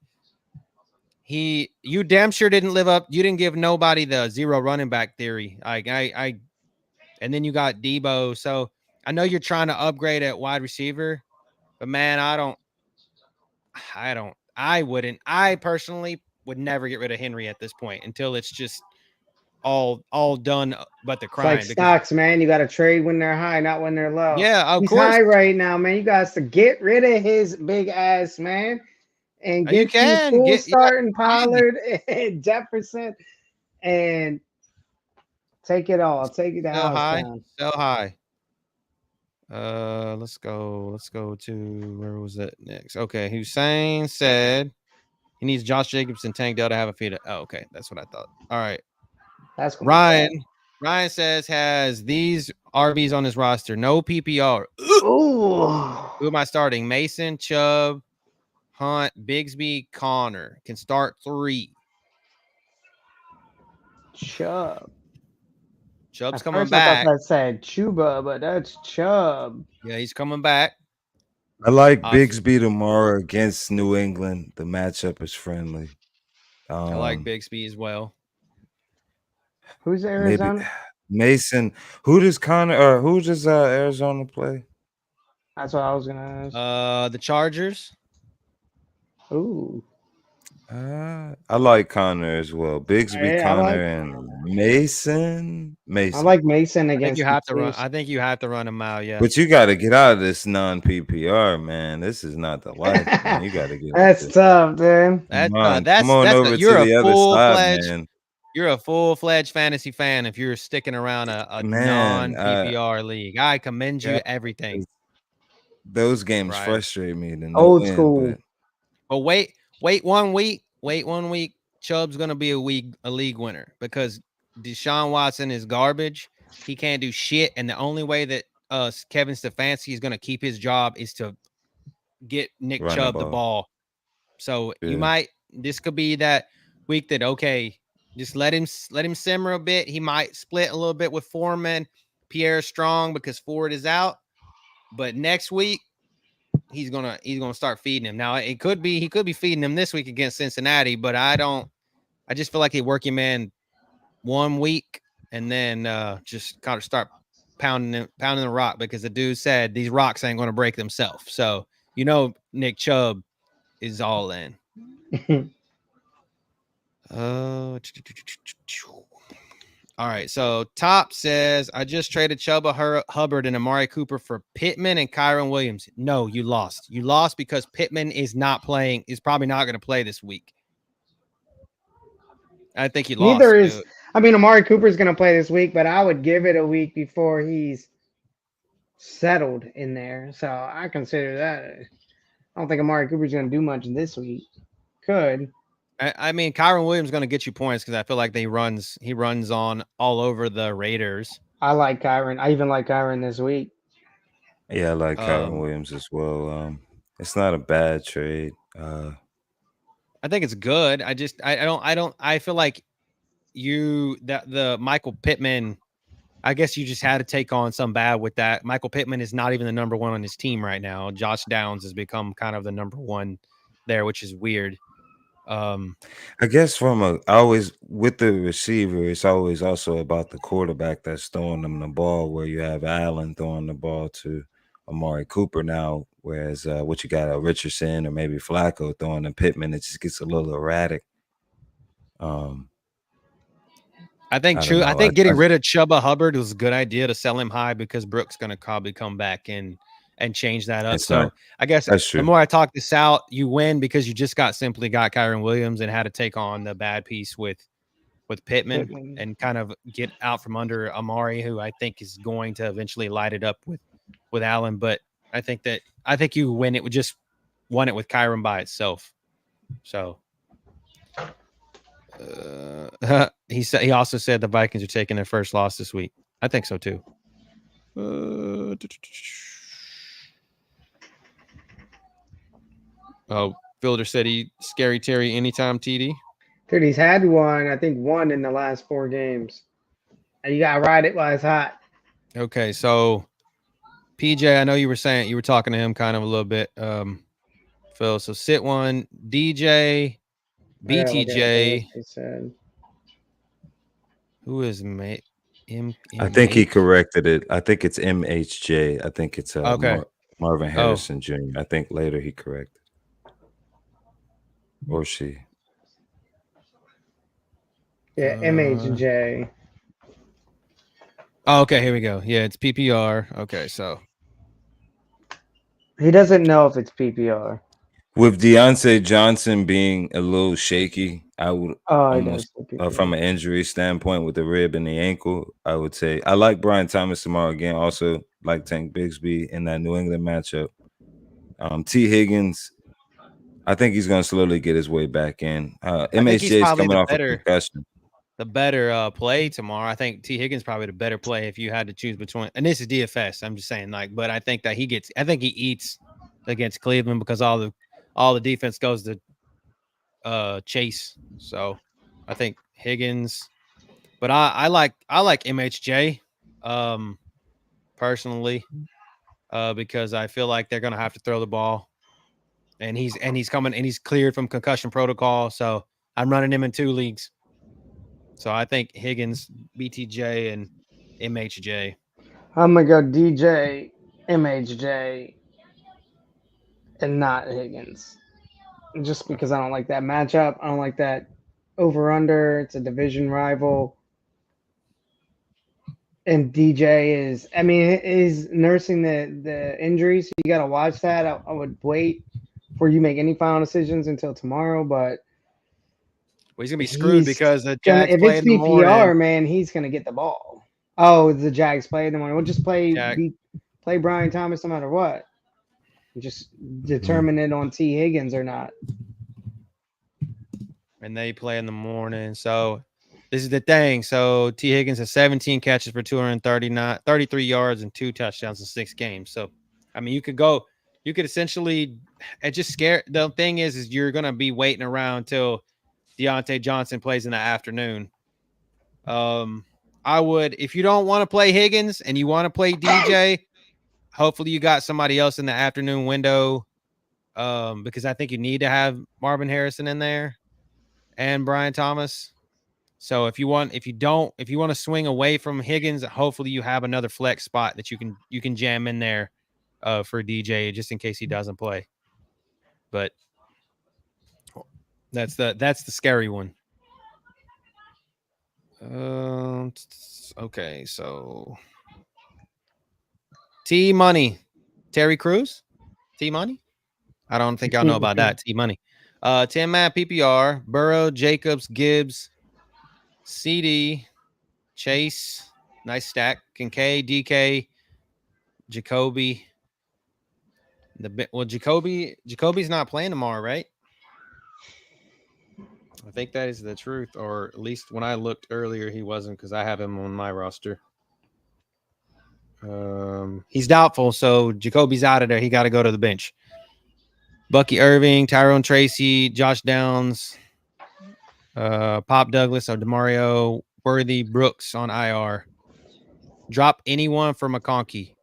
you damn sure didn't live up. You didn't give nobody the 0 running back theory. And then you got Debo. So I know you're trying to upgrade at wide receiver, but man, I personally would never get rid of Henry at this point until it's just all done but the crime. It's like stocks, man. You got to trade when they're high, not when they're low. Yeah, of He's course. High right now, man. You guys to get rid of his big ass, man, and get you starting Pollard and Jefferson, and take it all. Take it so high, down. So high. Let's go to where was it next? Okay, Hussein said he needs Josh Jacobs and Tank Dell to have a feed. Oh, okay, that's what I thought. All right. That's cool. Ryan says has these RBs on his roster. No PPR. Ooh. Who am I starting? Mason, Chubb, Hunt, Bigsby, Connor. Can start 3. Chubb's coming back. I thought that said Chuba, but that's Chubb. Yeah, he's coming back. I like Bigsby tomorrow against New England. The matchup is friendly. I like Bigsby as well. Who's Arizona? Maybe Mason. Who does Arizona play? That's what I was gonna ask. The Chargers. Ooh. I like Connor as well. Bigsby, Connor, and Mason. I like Mason against. I think you have to run him out. Yeah, but you got to get out of this non-PPR, man. This is not the life, man. You got to get. That's tough, dude. Come on over to the other side, man. You're a full-fledged fantasy fan if you're sticking around a non-PPR league. I commend you everything. Those games frustrate me. Old school. But wait 1 week. Wait 1 week. Chubb's gonna be a league winner because Deshaun Watson is garbage. He can't do shit, and the only way that Kevin Stefanski is gonna keep his job is to get Nick Chubb the ball. So this could be that week that just let him simmer a bit. He might split a little bit with Foreman, Pierre Strong because Ford is out. But next week, he's gonna start feeding him. Now he could be feeding him this week against Cincinnati, but I just feel like he work him in 1 week and then just kind of start pounding the rock because the dude said these rocks ain't gonna break themselves. So Nick Chubb is all in. All right. So Top says, I just traded Chuba Hubbard and Amari Cooper for Pittman and Kyron Williams. No, you lost. You lost because Pittman is probably not going to play this week. I think you lost. Amari Cooper's going to play this week, but I would give it a week before he's settled in there. So I consider that. I don't think Amari Cooper's going to do much this week. Could. Kyron Williams is going to get you points because I feel like he runs on all over the Raiders. I like Kyron. I even like Kyron this week. Yeah, I like Kyron Williams as well. It's not a bad trade. I think it's good. I feel like the Michael Pittman. I guess you just had to take on some bad with that. Michael Pittman is not even the number 1 on his team right now. Josh Downs has become kind of the number 1 there, which is weird. I guess always with the receiver, it's always also about the quarterback that's throwing them the ball, where you have Allen throwing the ball to Amari Cooper now, whereas what you got a Richardson or maybe Flacco throwing to Pittman, it just gets a little erratic. I think getting rid of Chuba Hubbard was a good idea to sell him high because Brooks going to probably come back and change that up. I guess the more I talk this out, you win because you just got Kyron Williams and had to take on the bad piece with Pittman and kind of get out from under Amari, who I think is going to eventually light it up with Allen. But I think you win it with Kyron by itself. So he also said the Vikings are taking their first loss this week. I think so too. Fielder said Scary Terry anytime TD. Dude, he's had one. I think one in the last 4 games. And you gotta ride it while it's hot. Okay, so PJ, I know you were talking to him kind of a little bit, Phil. So sit one, DJ, BTJ. He said. Who is mate? I think he corrected it. I think it's MHJ. I think it's okay. Marvin Harrison Jr. I think later he corrected. Or she. Yeah, MHJ. Oh, okay, here we go. Yeah, it's PPR. Okay, so he doesn't know if it's PPR. With Deontay Johnson being a little shaky, I would almost from an injury standpoint with the rib and the ankle, I would say I like Brian Thomas tomorrow again. Also like Tank Bigsby in that New England matchup. T. Higgins, I think he's going to slowly get his way back in. MHJ is coming off a concussion. The better play tomorrow. I think T. Higgins probably the better play if you had to choose between. And this is DFS. I'm just saying, but I think that he eats against Cleveland because all the defense goes to Chase. So I think Higgins, but I like MHJ personally because I feel like they're gonna have to throw the ball, and he's coming and he's cleared from concussion protocol. So I'm running him in 2 leagues. So I think Higgins, BTJ, and MHJ. I'm gonna go DJ, MHJ, and not Higgins. Just because I don't like that matchup. I don't like that over-under. It's a division rival. And DJ is nursing the injury, so you got to watch that. I would wait before you make any final decisions until tomorrow, but he's gonna be screwed because the Jags if play it's in the PPR, morning. man, he's gonna get the ball. Oh, the Jags play in the morning. We'll just play Brian Thomas no matter what. Just determine it on T. Higgins or not. And they play in the morning. So this is the thing. So T. Higgins has 17 catches for 33 yards and 2 touchdowns in 6 games. So, I mean, you could essentially, it just scare. The thing is you're going to be waiting around till Deontay Johnson plays in the afternoon. I would, if you don't want to play Higgins and you want to play DJ, hopefully you got somebody else in the afternoon window. Because I think you need to have Marvin Harrison in there and Brian Thomas. So if you want to swing away from Higgins, hopefully you have another flex spot that you can jam in there for DJ just in case he doesn't play. But that's the scary one. Okay, so T Money, Terry Crews, T Money. I don't think y'all know about that. T Money, 10-man PPR, Burrow, Jacobs, Gibbs, CD, Chase, nice stack, Kincaid, DK, Jacoby. Jacoby's not playing tomorrow, right? I think that is the truth, or at least when I looked earlier, he wasn't because I have him on my roster. He's doubtful, so Jacoby's out of there. He got to go to the bench. Bucky Irving, Tyrone Tracy, Josh Downs, Pop Douglas, or DeMario Worthy, Brooks on IR. Drop anyone for McConkey.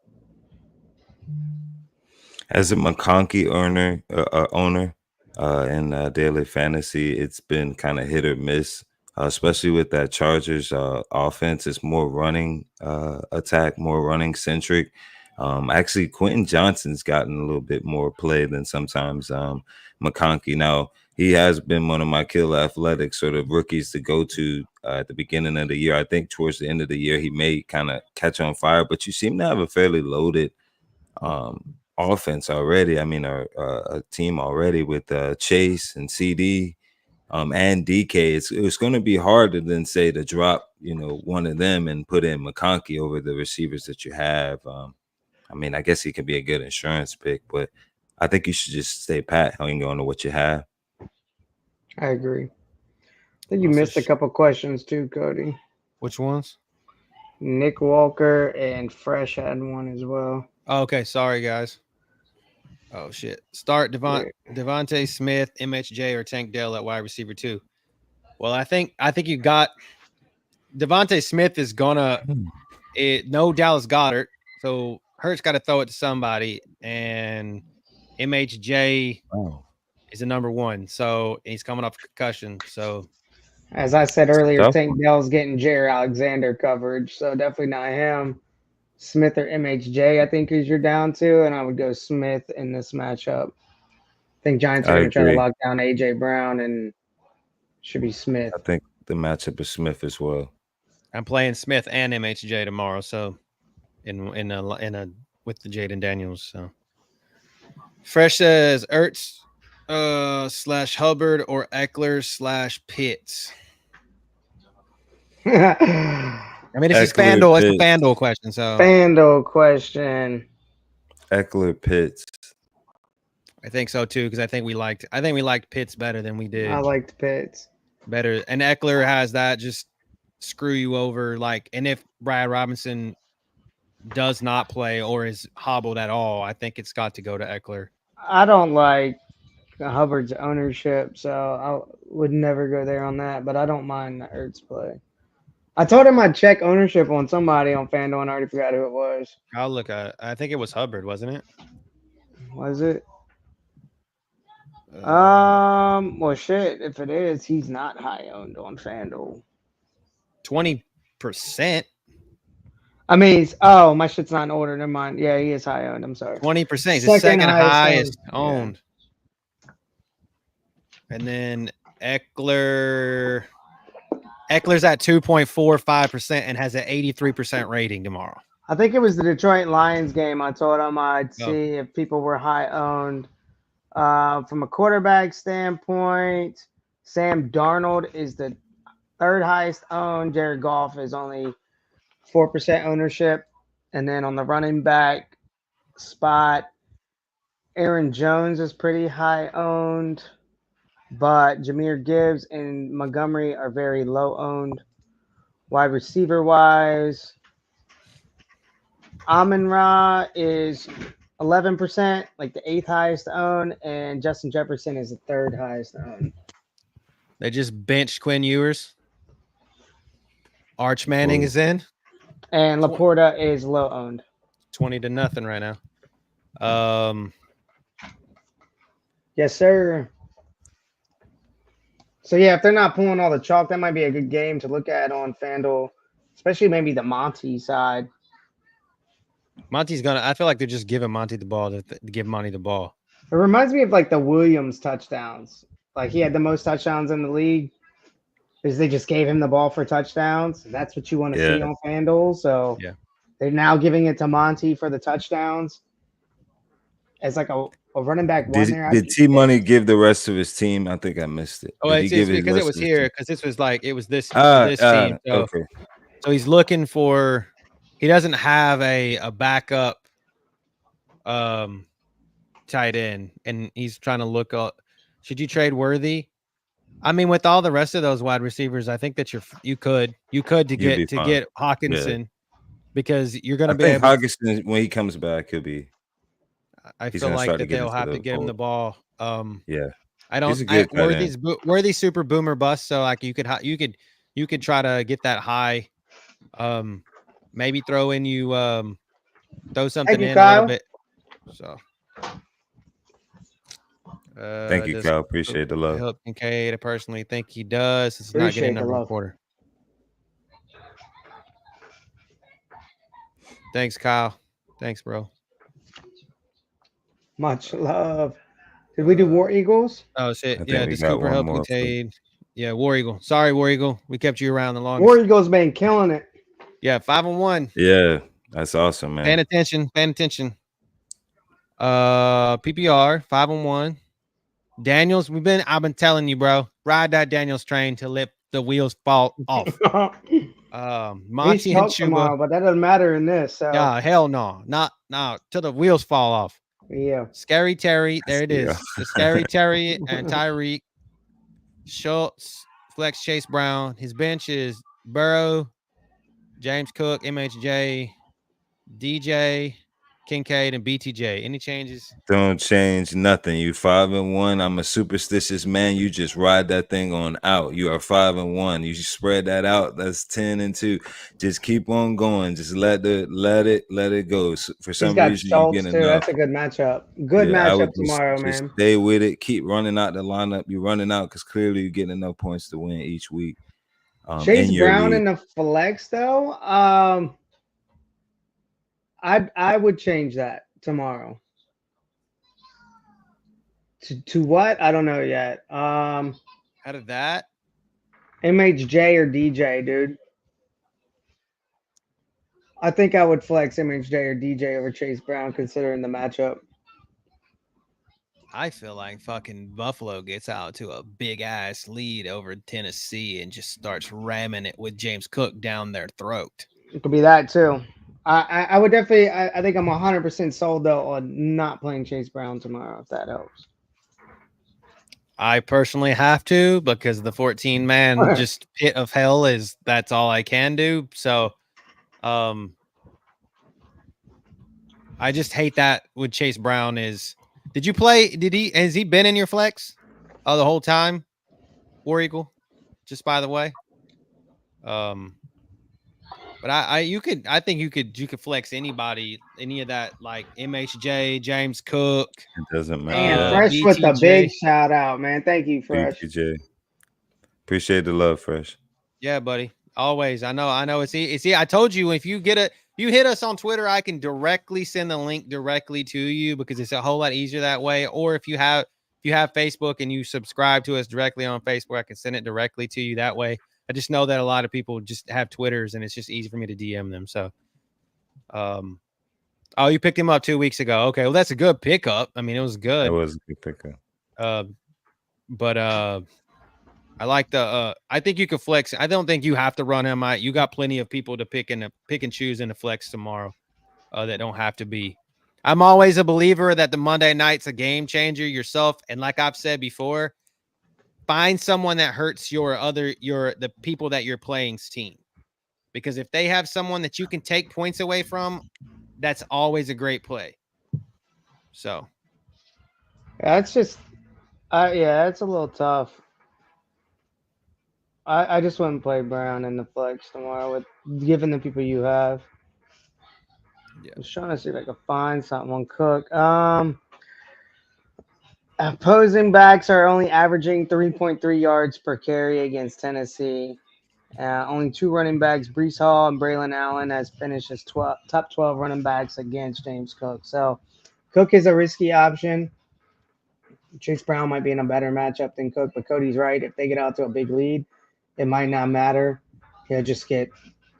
As a McConkey owner in daily fantasy, it's been kind of hit or miss, especially with that Chargers offense. It's more running attack, more running centric. Actually, Quentin Johnson's gotten a little bit more play than sometimes McConkey. Now, he has been one of my killer athletic sort of rookies to go to at the beginning of the year. I think towards the end of the year, he may kind of catch on fire, but you seem to have a fairly loaded offense already. I mean, a team already with Chase and CD and DK. It's going to be harder than say to drop, one of them and put in McConkey over the receivers that you have. I mean, I guess he could be a good insurance pick, but I think you should just stay pat. Hang on to what you have. I agree. I think you missed a couple questions too, Cody. Which ones? Nick Walker and Fresh had one as well. Oh, okay, sorry guys. Oh shit! Start Devontae Smith, MHJ, or Tank Dell at wide receiver 2. Well, I think you got Devontae Smith is gonna no Dallas Goddard, so Hurts got to throw it to somebody, and MHJ is the number 1. So he's coming off concussion. So as I said earlier, Tank Dell's getting Jair Alexander coverage, so definitely not him. Smith or MHJ, I think, is you're down to, and I would go Smith in this matchup. I think Giants are going to try to lock down AJ Brown, and should be Smith. I think the matchup is Smith as well. I'm playing Smith and MHJ tomorrow, so in a with the Jaden Daniels. So Fresh says Ertz / Hubbard or Eckler / Pitts. I mean, it's FanDuel. It's a FanDuel question. So FanDuel question. Eckler, Pitts. I think so too, because I think we liked Pitts better than we did. I liked Pitts better, and Eckler has that just screw you over. Like, and if Brad Robinson does not play or is hobbled at all, I think it's got to go to Eckler. I don't like Hubbard's ownership, so I would never go there on that. But I don't mind the Ertz play. I told him I'd check ownership on somebody on FanDuel, and I already forgot who it was. I'll look at it. I think it was Hubbard, wasn't it? Was it? Well, shit. If it is, he's not high owned on FanDuel. 20%. I mean, oh, my shit's not in order. Never mind. Yeah, he is high owned. I'm sorry. 20%. He's the second highest owned. Yeah. And then Eckler's at 2.45% and has an 83% rating tomorrow. I think it was the Detroit Lions game. I told him I'd see if people were high owned. From a quarterback standpoint, Sam Darnold is the third highest owned. Jared Goff is only 4% ownership. And then on the running back spot, Aaron Jones is pretty high owned, but Jahmyr Gibbs and Montgomery are very low owned. Wide receiver wise, Amon-Ra is 11%, like the 8th highest owned, and Justin Jefferson is the 3rd highest owned. They just benched Quinn Ewers. Arch Manning is in. And Laporta is low owned. 20-0 right now. Yes, sir. So, yeah, if they're not pulling all the chalk, that might be a good game to look at on FanDuel, especially maybe the Monty side. Monty's gonna. I feel like they're just giving Monty the ball to give Monty the ball. It reminds me of like the Williams touchdowns. Like he had the most touchdowns in the league. Is they just gave him the ball for touchdowns. That's what you want to see on FanDuel. So they're now giving it to Monty for the touchdowns. As like a running back. Did T Money give the rest of his team? I think I missed it. Oh, it's because it was here. Because this was like it was this team. So, okay. So he's looking for. He doesn't have a backup tight end, and he's trying to look up. Should you trade Worthy? I mean, with all the rest of those wide receivers, I think that you could get Hawkinson because you're going to be able. Hawkinson, when he comes back, he'll be. I feel like that they'll have to get him the ball. I don't. Worthy's super boomer bust, so like you could try to get that high. Maybe throw something in Kyle. a little bit. So, thank you, Kyle. Appreciate the love. Help Kincaid. I personally think he does. It's not getting number 1 quarter. Thanks, Kyle. Thanks, bro. Much love. Did we do War Eagles? Oh shit! Yeah, just Cooper help Kincaid. Yeah, War Eagle. Sorry, War Eagle. We kept you around the longest. War Eagle's been killing it. Yeah, 5-1. Yeah, that's awesome, man. Paying attention. PPR 5-1. Daniels, I've been telling you, bro. Ride that Daniels train till the wheels fall off. Monty and Chuba, but that doesn't matter in this. So. Yeah, hell no, not till the wheels fall off. Yeah. Scary Terry, there it is. The Scary Terry and Tyreek, Schultz, flex Chase Brown. His bench is Burrow, James Cook, MHJ, DJ, Kincaid, and BTJ. Any changes? Don't change nothing. You 5-1. I'm a superstitious man. You just ride that thing on out. You are 5-1. You spread that out. That's 10-2. Just keep on going. Just let it go. So for some reason, you Schultz get too. enough. That's a good matchup. Good matchup tomorrow, just man. stay with it. Keep running out the lineup. You're running out because clearly you're getting enough points to win each week. Chase Brown in the flex though. I would change that tomorrow. To what? I don't know yet. Out of that, MHJ or DJ, dude. I think I would flex MHJ or DJ over Chase Brown considering the matchup. I feel like fucking Buffalo gets out to a big ass lead over Tennessee and just starts ramming it with James Cook down their throat. It could be that too. I would definitely. I think I'm 100% sold though on not playing Chase Brown tomorrow. If that helps. I personally have to because the 14-man just pit of hell that's all I can do. So, I just hate that with Chase Brown is. Has he been in your flex the whole time? War Eagle, just by the way. But I think you could flex anybody, any of that, like MHJ, James Cook. It doesn't matter. And Fresh BTJ. With the big shout out, man. Thank you, Fresh. BTJ. Appreciate the love, Fresh. Yeah, buddy. Always. I know it's easy. I told you if you hit us on Twitter, I can directly send the link directly to you because it's a whole lot easier that way. Or if you have Facebook and you subscribe to us directly on Facebook, I can send it directly to you that way. I just know that a lot of people just have Twitters and it's just easy for me to DM them. So, you picked him up 2 weeks ago. Okay. Well, that's a good pickup. I mean, it was good. It was a good pickup. But I like I think you could flex. I don't think you have to run him. You got plenty of people to pick and choose in the flex tomorrow that don't have to be. I'm always a believer that the Monday night's a game changer yourself. And like I've said before, find someone that hurts the people that you're playing's team. Because if they have someone that you can take points away from, that's always a great play. So. That's just, it's a little tough. I just wouldn't play Brown in the flex tomorrow with given the people you have. Yeah. I'm trying to see if I can find something on Cook. Opposing backs are only averaging 3.3 yards per carry against Tennessee. Only 2 running backs, Breece Hall and Braylon Allen, has finished as top 12 running backs against James Cook. So Cook is a risky option. Chase Brown might be in a better matchup than Cook, but Cody's right. If they get out to a big lead, it might not matter. He'll just get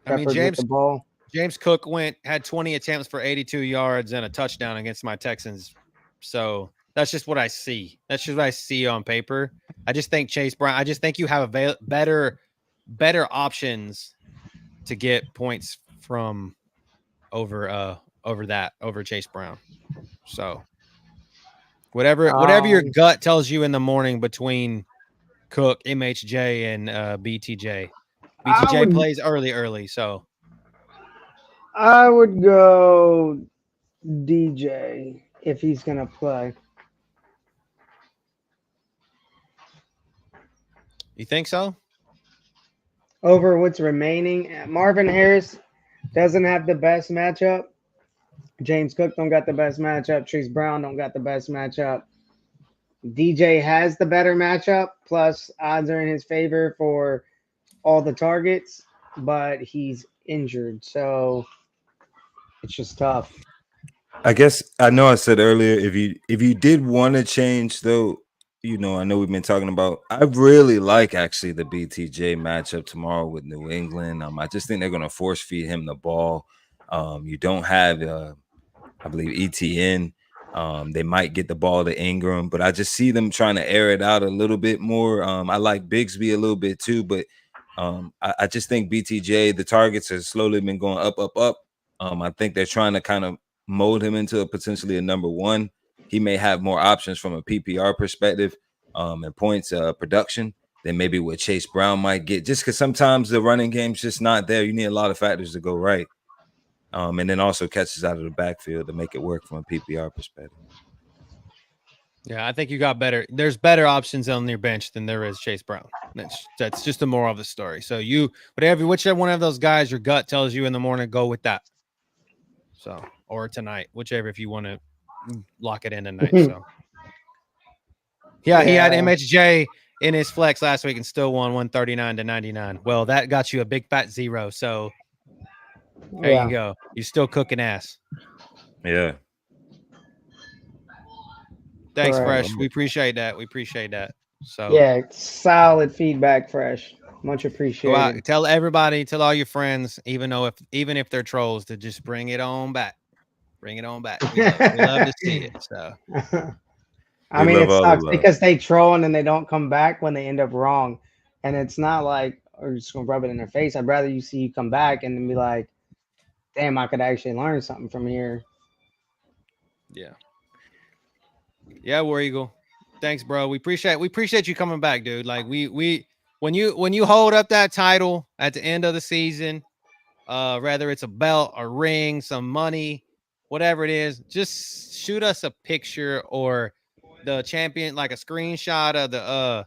peppered with the ball. James Cook had 20 attempts for 82 yards and a touchdown against my Texans. So that's just what I see. That's just what I see on paper. I just think Chase Brown. I just think you have better options to get points from over Chase Brown. So whatever your gut tells you in the morning between Cook, MHJ, and BTJ. BTJ plays early, so I would go DJ if he's gonna play. You think so? Over what's remaining. Marvin Harris doesn't have the best matchup. James Cook don't got the best matchup. Chase Brown don't got the best matchup. DJ has the better matchup, plus odds are in his favor for all the targets, but he's injured, so it's just tough. I guess I know I said earlier if you did want to change though, I know we've been talking about. I really like actually the BTJ matchup tomorrow with New England. I just think they're going to force feed him the ball. You don't have, I believe, ETN. They might get the ball to Ingram, but I just see them trying to air it out a little bit more. I like Bigsby a little bit too, but I just think BTJ, the targets have slowly been going up. I think they're trying to kind of mold him into potentially a number one. He may have more options from a PPR perspective and points production than maybe what Chase Brown might get, just because sometimes the running game's just not there. You need a lot of factors to go right. And then also catches out of the backfield to make it work from a PPR perspective. Yeah, I think you got better. There's better options on your bench than there is Chase Brown. That's just the moral of the story. So whichever one of those guys your gut tells you in the morning, go with that. So, or tonight, whichever, if you want to lock it in tonight. So, yeah, he had MHJ in his flex last week and still won 139-99. Well, that got you a big fat 0. So there you go. You're still cooking ass. Yeah. Thanks, Fresh. We appreciate that. So yeah, solid feedback, Fresh. Much appreciated. Tell everybody, tell all your friends, even if they're trolls, to just bring it on back. Bring it on back. We love to see it. So I mean, it sucks because they troll and then they don't come back when they end up wrong. And it's not like we're just gonna rub it in their face. I'd rather you see you come back and then be like, damn, I could actually learn something from here. Yeah. Yeah, War Eagle. Thanks, bro. We appreciate you coming back, dude. Like when you hold up that title at the end of the season, whether it's a belt, a ring, some money, whatever it is, just shoot us a picture or the champion, like a screenshot of the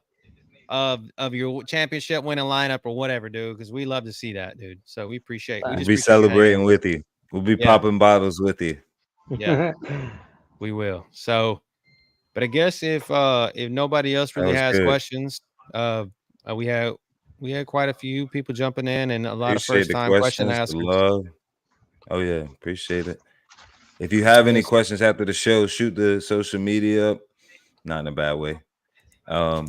of your championship winning lineup or whatever, dude, because we love to see that, dude. So we appreciate. We'll be celebrating with you. We'll be popping bottles with you. Yeah, we will. So, but I guess if nobody else really has questions, we had quite a few people jumping in and a lot of first time question askers. Love. Oh yeah, appreciate it. If you have any questions after the show, shoot the social media up. Not in a bad way. And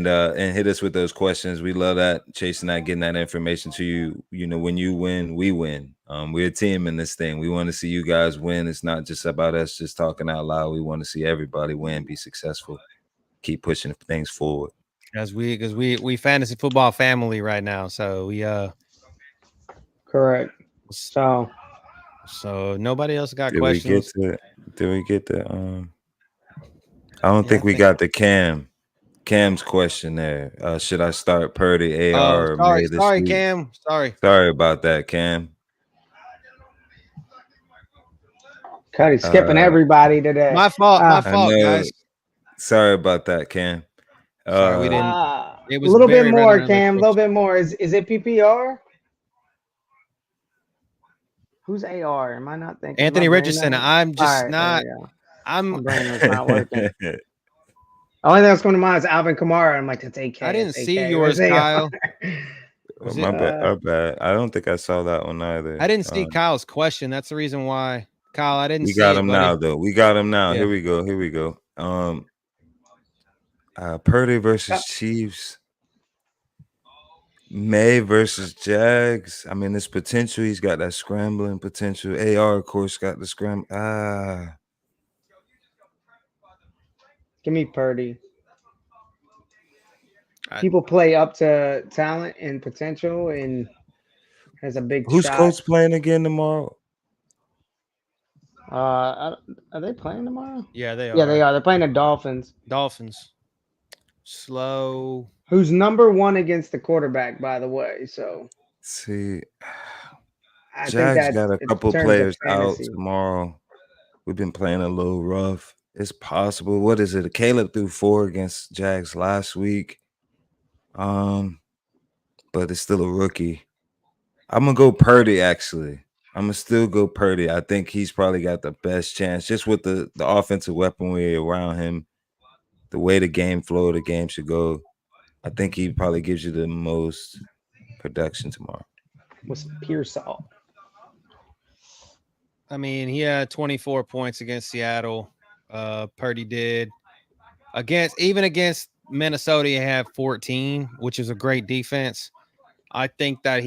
hit us with those questions. We love that. Chasing that, getting that information to you. You know, when you win, we win. We're a team in this thing. We want to see you guys win. It's not just about us just talking out loud. We want to see everybody win, be successful, keep pushing things forward. Because we fantasy football family right now. So we correct. So nobody else got questions. Did we get the I don't think we got the Cam's question there. Should I start Purdy, AR, or May this sorry, week? Cam. Sorry about that, Cam. Cuddy skipping everybody today. My fault, guys. Sorry about that, Cam. Sorry, we didn't. It was a little bit more, Cam. A little bit more. Is it PPR? Who's AR? Am I not thinking? Anthony Richardson. I'm just not. My brain was not working. The only thing that's going to mind is Alvin Kamara. I'm like, that's AK. I didn't see yours, Kyle. My bad. I don't think I saw that one either. I didn't see Kyle's question. That's the reason why, Kyle. I didn't. We got him now, though. We got him now. Yeah. Here we go. Purdy versus Chiefs. May versus Jags. I mean, there's potential. He's got that scrambling potential. AR, of course, got the scramble. Give me Purdy. People play up to talent and potential and has a big Who's shot. Colts playing again tomorrow? Are they playing tomorrow? Yeah, they are. Yeah, they are. They're playing the Dolphins. Slow. Who's number one against the quarterback, by the way. So see, I Jags got a couple players out tomorrow. We've been playing a little rough. It's possible. What is it? Caleb threw 4 against Jags last week. But it's still a rookie. I'm gonna go Purdy, actually. I'm gonna still go Purdy. I think he's probably got the best chance just with the offensive weaponry around him, the way the game flow, the game should go. I think he probably gives you the most production tomorrow. With Pearsall. I mean, he had 24 points against Seattle. Purdy did against Minnesota. He had 14, which is a great defense. I think that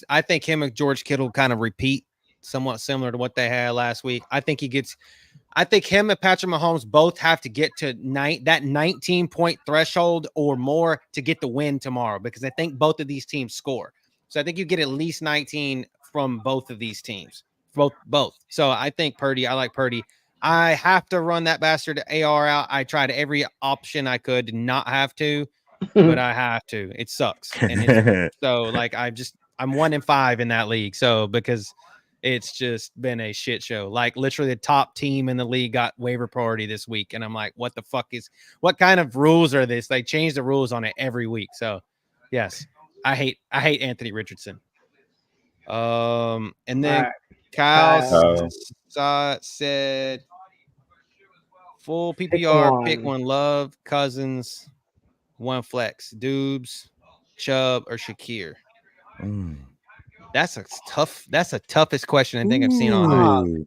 I think him and George Kittle kind of repeat somewhat similar to what they had last week. I think him and Patrick Mahomes both have to get to that 19-point threshold or more to get the win tomorrow, because I think both of these teams score. So I think you get at least 19 from both of these teams. Both. So I think Purdy. I like Purdy. I have to run that bastard AR out. I tried every option I could not have to, but I have to. It sucks. And so like I I'm 1-5 in that league. So because it's just been a shit show. Like literally the top team in the league got waiver priority this week. And I'm like, what kind of rules are this? They change the rules on it every week. So yes, I hate Anthony Richardson. And then Kyle said full PPR, pick one Love, Cousins, one flex, Dubes, Chubb, or Shakir. That's the toughest question I think I've seen all night.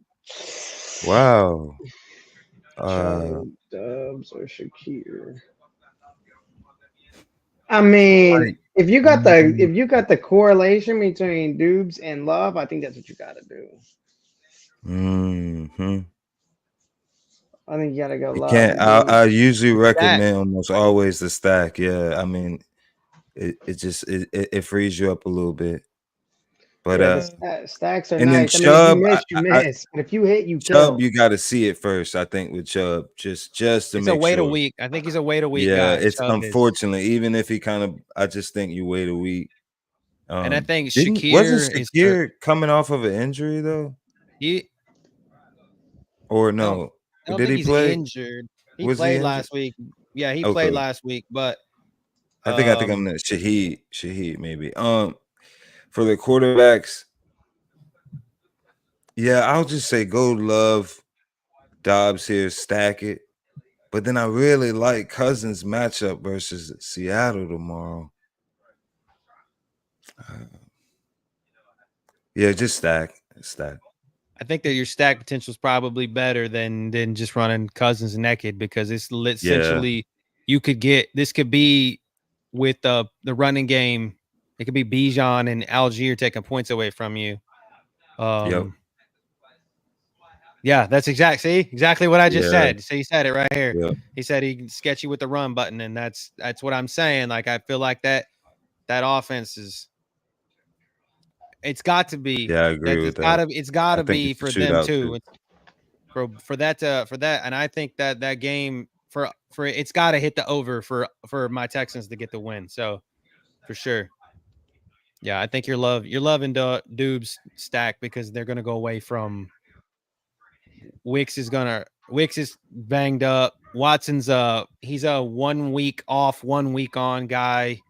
Wow. Chubb, Dubs, or Shakir. I mean, if you got the correlation between Dubes and Love, I think that's what you got to do. I think you got to go Love. I usually recommend almost always the stack. Yeah, I mean, it frees you up a little bit. But the stacks are and nice. Then Chubb, I mean, if you miss. But if you hit, you kill. Chubb, you got to see it first. I think with Chubb, just to it's make sure. It's a wait a week. I think he's a wait a week. Yeah, guy. it's unfortunate. Even if he I just think you wait a week. And I think wasn't Shakir coming off of an injury though? Or no? I don't Did think he play? Injured. He played last week. Yeah, he played last week, but I think I'm Shaheed maybe. For the quarterbacks, yeah, I'll just say go Love, Dobbs here, stack it. But then I really like Cousins' matchup versus Seattle tomorrow. Yeah, just stack. I think that your stack potential is probably better than just running Cousins naked because it's essentially this could be with the running game. It could be Bijan and Algier taking points away from you. Yep. Yeah, that's exactly what I just said. So he said it right here. Yep. He said he can sketch you with the run button, and that's what I'm saying. Like I feel like that offense is. It's got to be. Yeah, I agree with that. It's got to be for them too. For that, and I think that game for it's got to hit the over for my Texans to get the win. So for sure, yeah, I think you're loving Dubes stack because they're gonna go away from. Wicks is banged up. Watson's he's a 1 week off, 1 week on guy.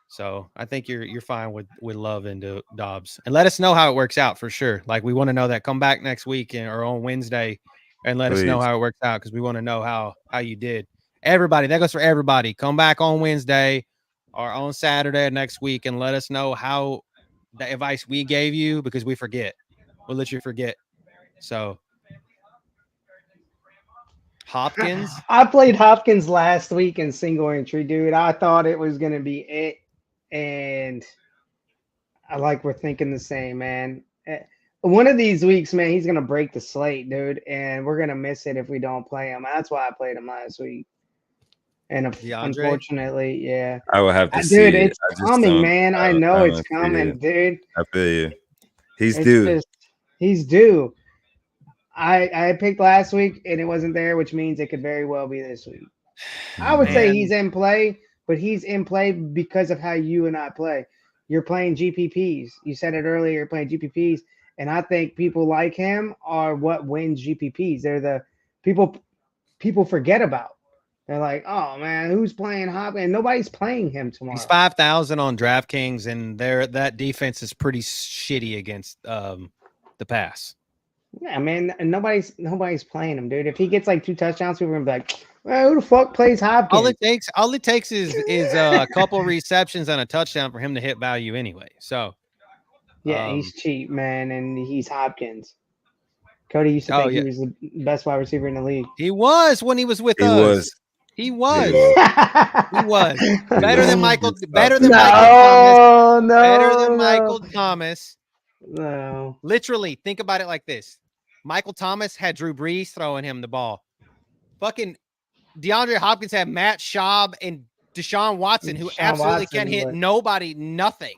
So I think you're fine with Love and Dobbs. And let us know how it works out for sure. Like we want to know that. Come back next week or on Wednesday and let us know how it works out because we want to know how you did. Everybody, that goes for everybody. Come back on Wednesday or on Saturday next week and let us know how the advice we gave you because we forget. We'll let you forget. So Hopkins. I played Hopkins last week in single entry, dude. I thought it was gonna be it, and we're thinking the same, man. One of these weeks, man, he's gonna break the slate, dude, and we're gonna miss it if we don't play him. That's why I played him last week. And unfortunately, yeah, I will have to see. Dude, it's coming, man. I know it's coming, dude. I feel you. He's due. He's due. I picked last week and it wasn't there, which means it could very well be this week. I would say he's in play, but he's in play because of how you and I play. You're playing GPPs. You said it earlier, you're playing GPPs. And I think people like him are what wins GPPs. They're the people forget about. They're like, oh man, who's playing Hopkins? And nobody's playing him tomorrow. He's 5,000 on DraftKings, and that defense is pretty shitty against the pass. Yeah, man, and nobody's playing him, dude. If he gets like 2 touchdowns, people are gonna be like, well, who the fuck plays Hopkins? All it takes is a couple receptions and a touchdown for him to hit value anyway. So yeah, he's cheap, man, and he's Hopkins. Cody used to think he was the best wide receiver in the league. He was when he was with us. He was. He was better than Michael. Better than Michael Thomas. No. Literally, think about it like this. Michael Thomas had Drew Brees throwing him the ball. Fucking DeAndre Hopkins had Matt Schaub and Deshaun Watson, who absolutely can't hit nobody, nothing.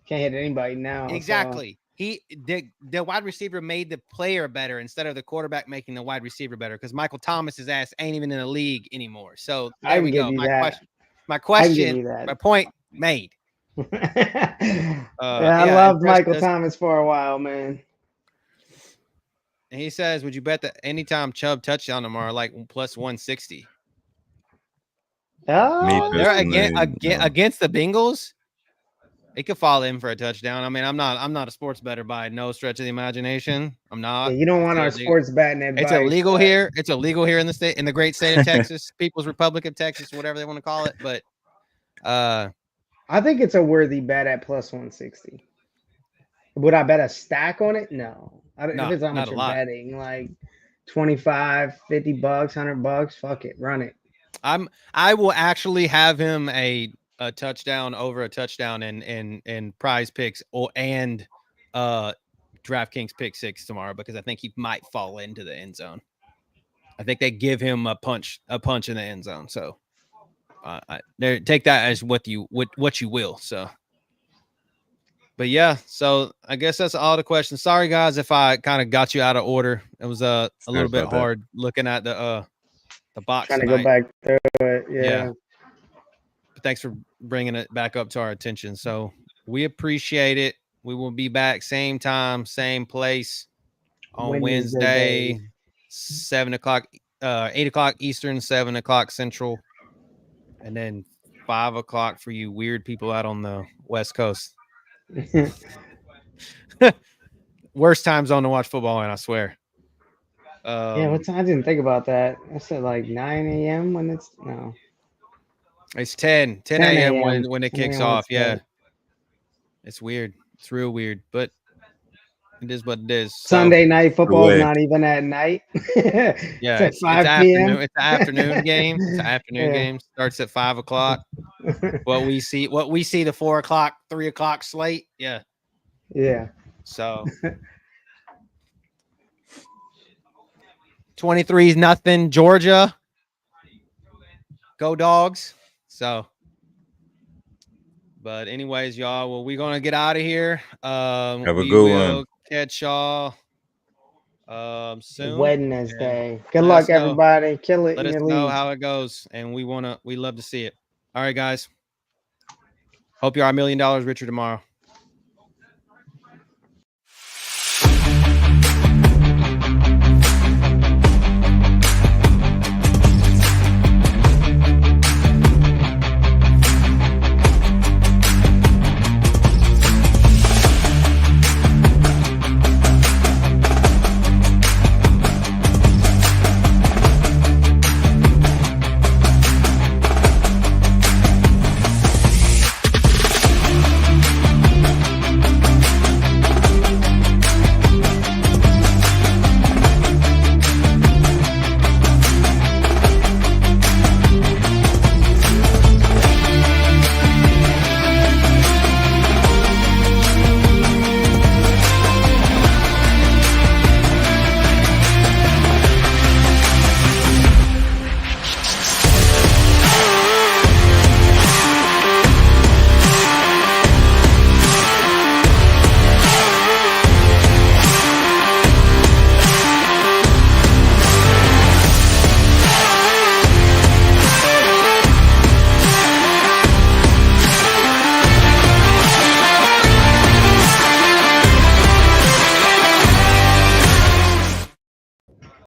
Can't hit anybody now. Exactly. So. The wide receiver made the player better instead of the quarterback making the wide receiver better because Michael Thomas's ass ain't even in the league anymore. So there we go. My point made. I loved Michael Thomas for a while, man. And he says, would you bet that anytime Chubb touchdown tomorrow, like plus 160? They're against the Bengals. It could fall in for a touchdown. I mean, I'm not a sports bettor by no stretch of the imagination. I'm not. Yeah, you don't want our sports betting advice. It's illegal here. It's illegal here in the state, in the great state of Texas, People's Republic of Texas, whatever they want to call it. But I think it's a worthy bet at plus 160. Would I bet a stack on it? No. If it's how much you're betting, like 25, 50 bucks, $100, fuck it, run it. I will actually have him a touchdown over a touchdown in prize picks and DraftKings pick 6 tomorrow, because I think he might fall into the end zone. I think they give him a punch in the end zone. So take that as what you will. So, but yeah, so I guess that's all the questions. Sorry guys if I kind of got you out of order. It was a little bit hard looking at the box trying tonight. To go back through it. Yeah. But thanks for bringing it back up to our attention. So we appreciate it. We will be back same time, same place on Wednesday, 7 o'clock, 8 o'clock Eastern, 7 o'clock Central, and then 5 o'clock for you weird people out on the West Coast. Worst time zone to watch football in, I swear. What time? I didn't think about that. I said like 9 a.m. when it's no. It's 10 a.m. when it kicks off. Yeah. It's weird. It's real weird, but it is what it is. Sunday night football is not even at night. Yeah, it's 5 p.m. It's an afternoon game. It's an afternoon game. Starts at 5 o'clock. What we see the 4 o'clock, 3 o'clock slate. Yeah. Yeah. So 23-0 Georgia. Go Dogs. So, but anyways, y'all, well, we're gonna get out of here. Have a good one. Catch y'all soon. Wednesday. Good luck, everybody. Kill it. Let us know how it goes, and we love to see it. All right, guys. Hope you are $1 million richer tomorrow.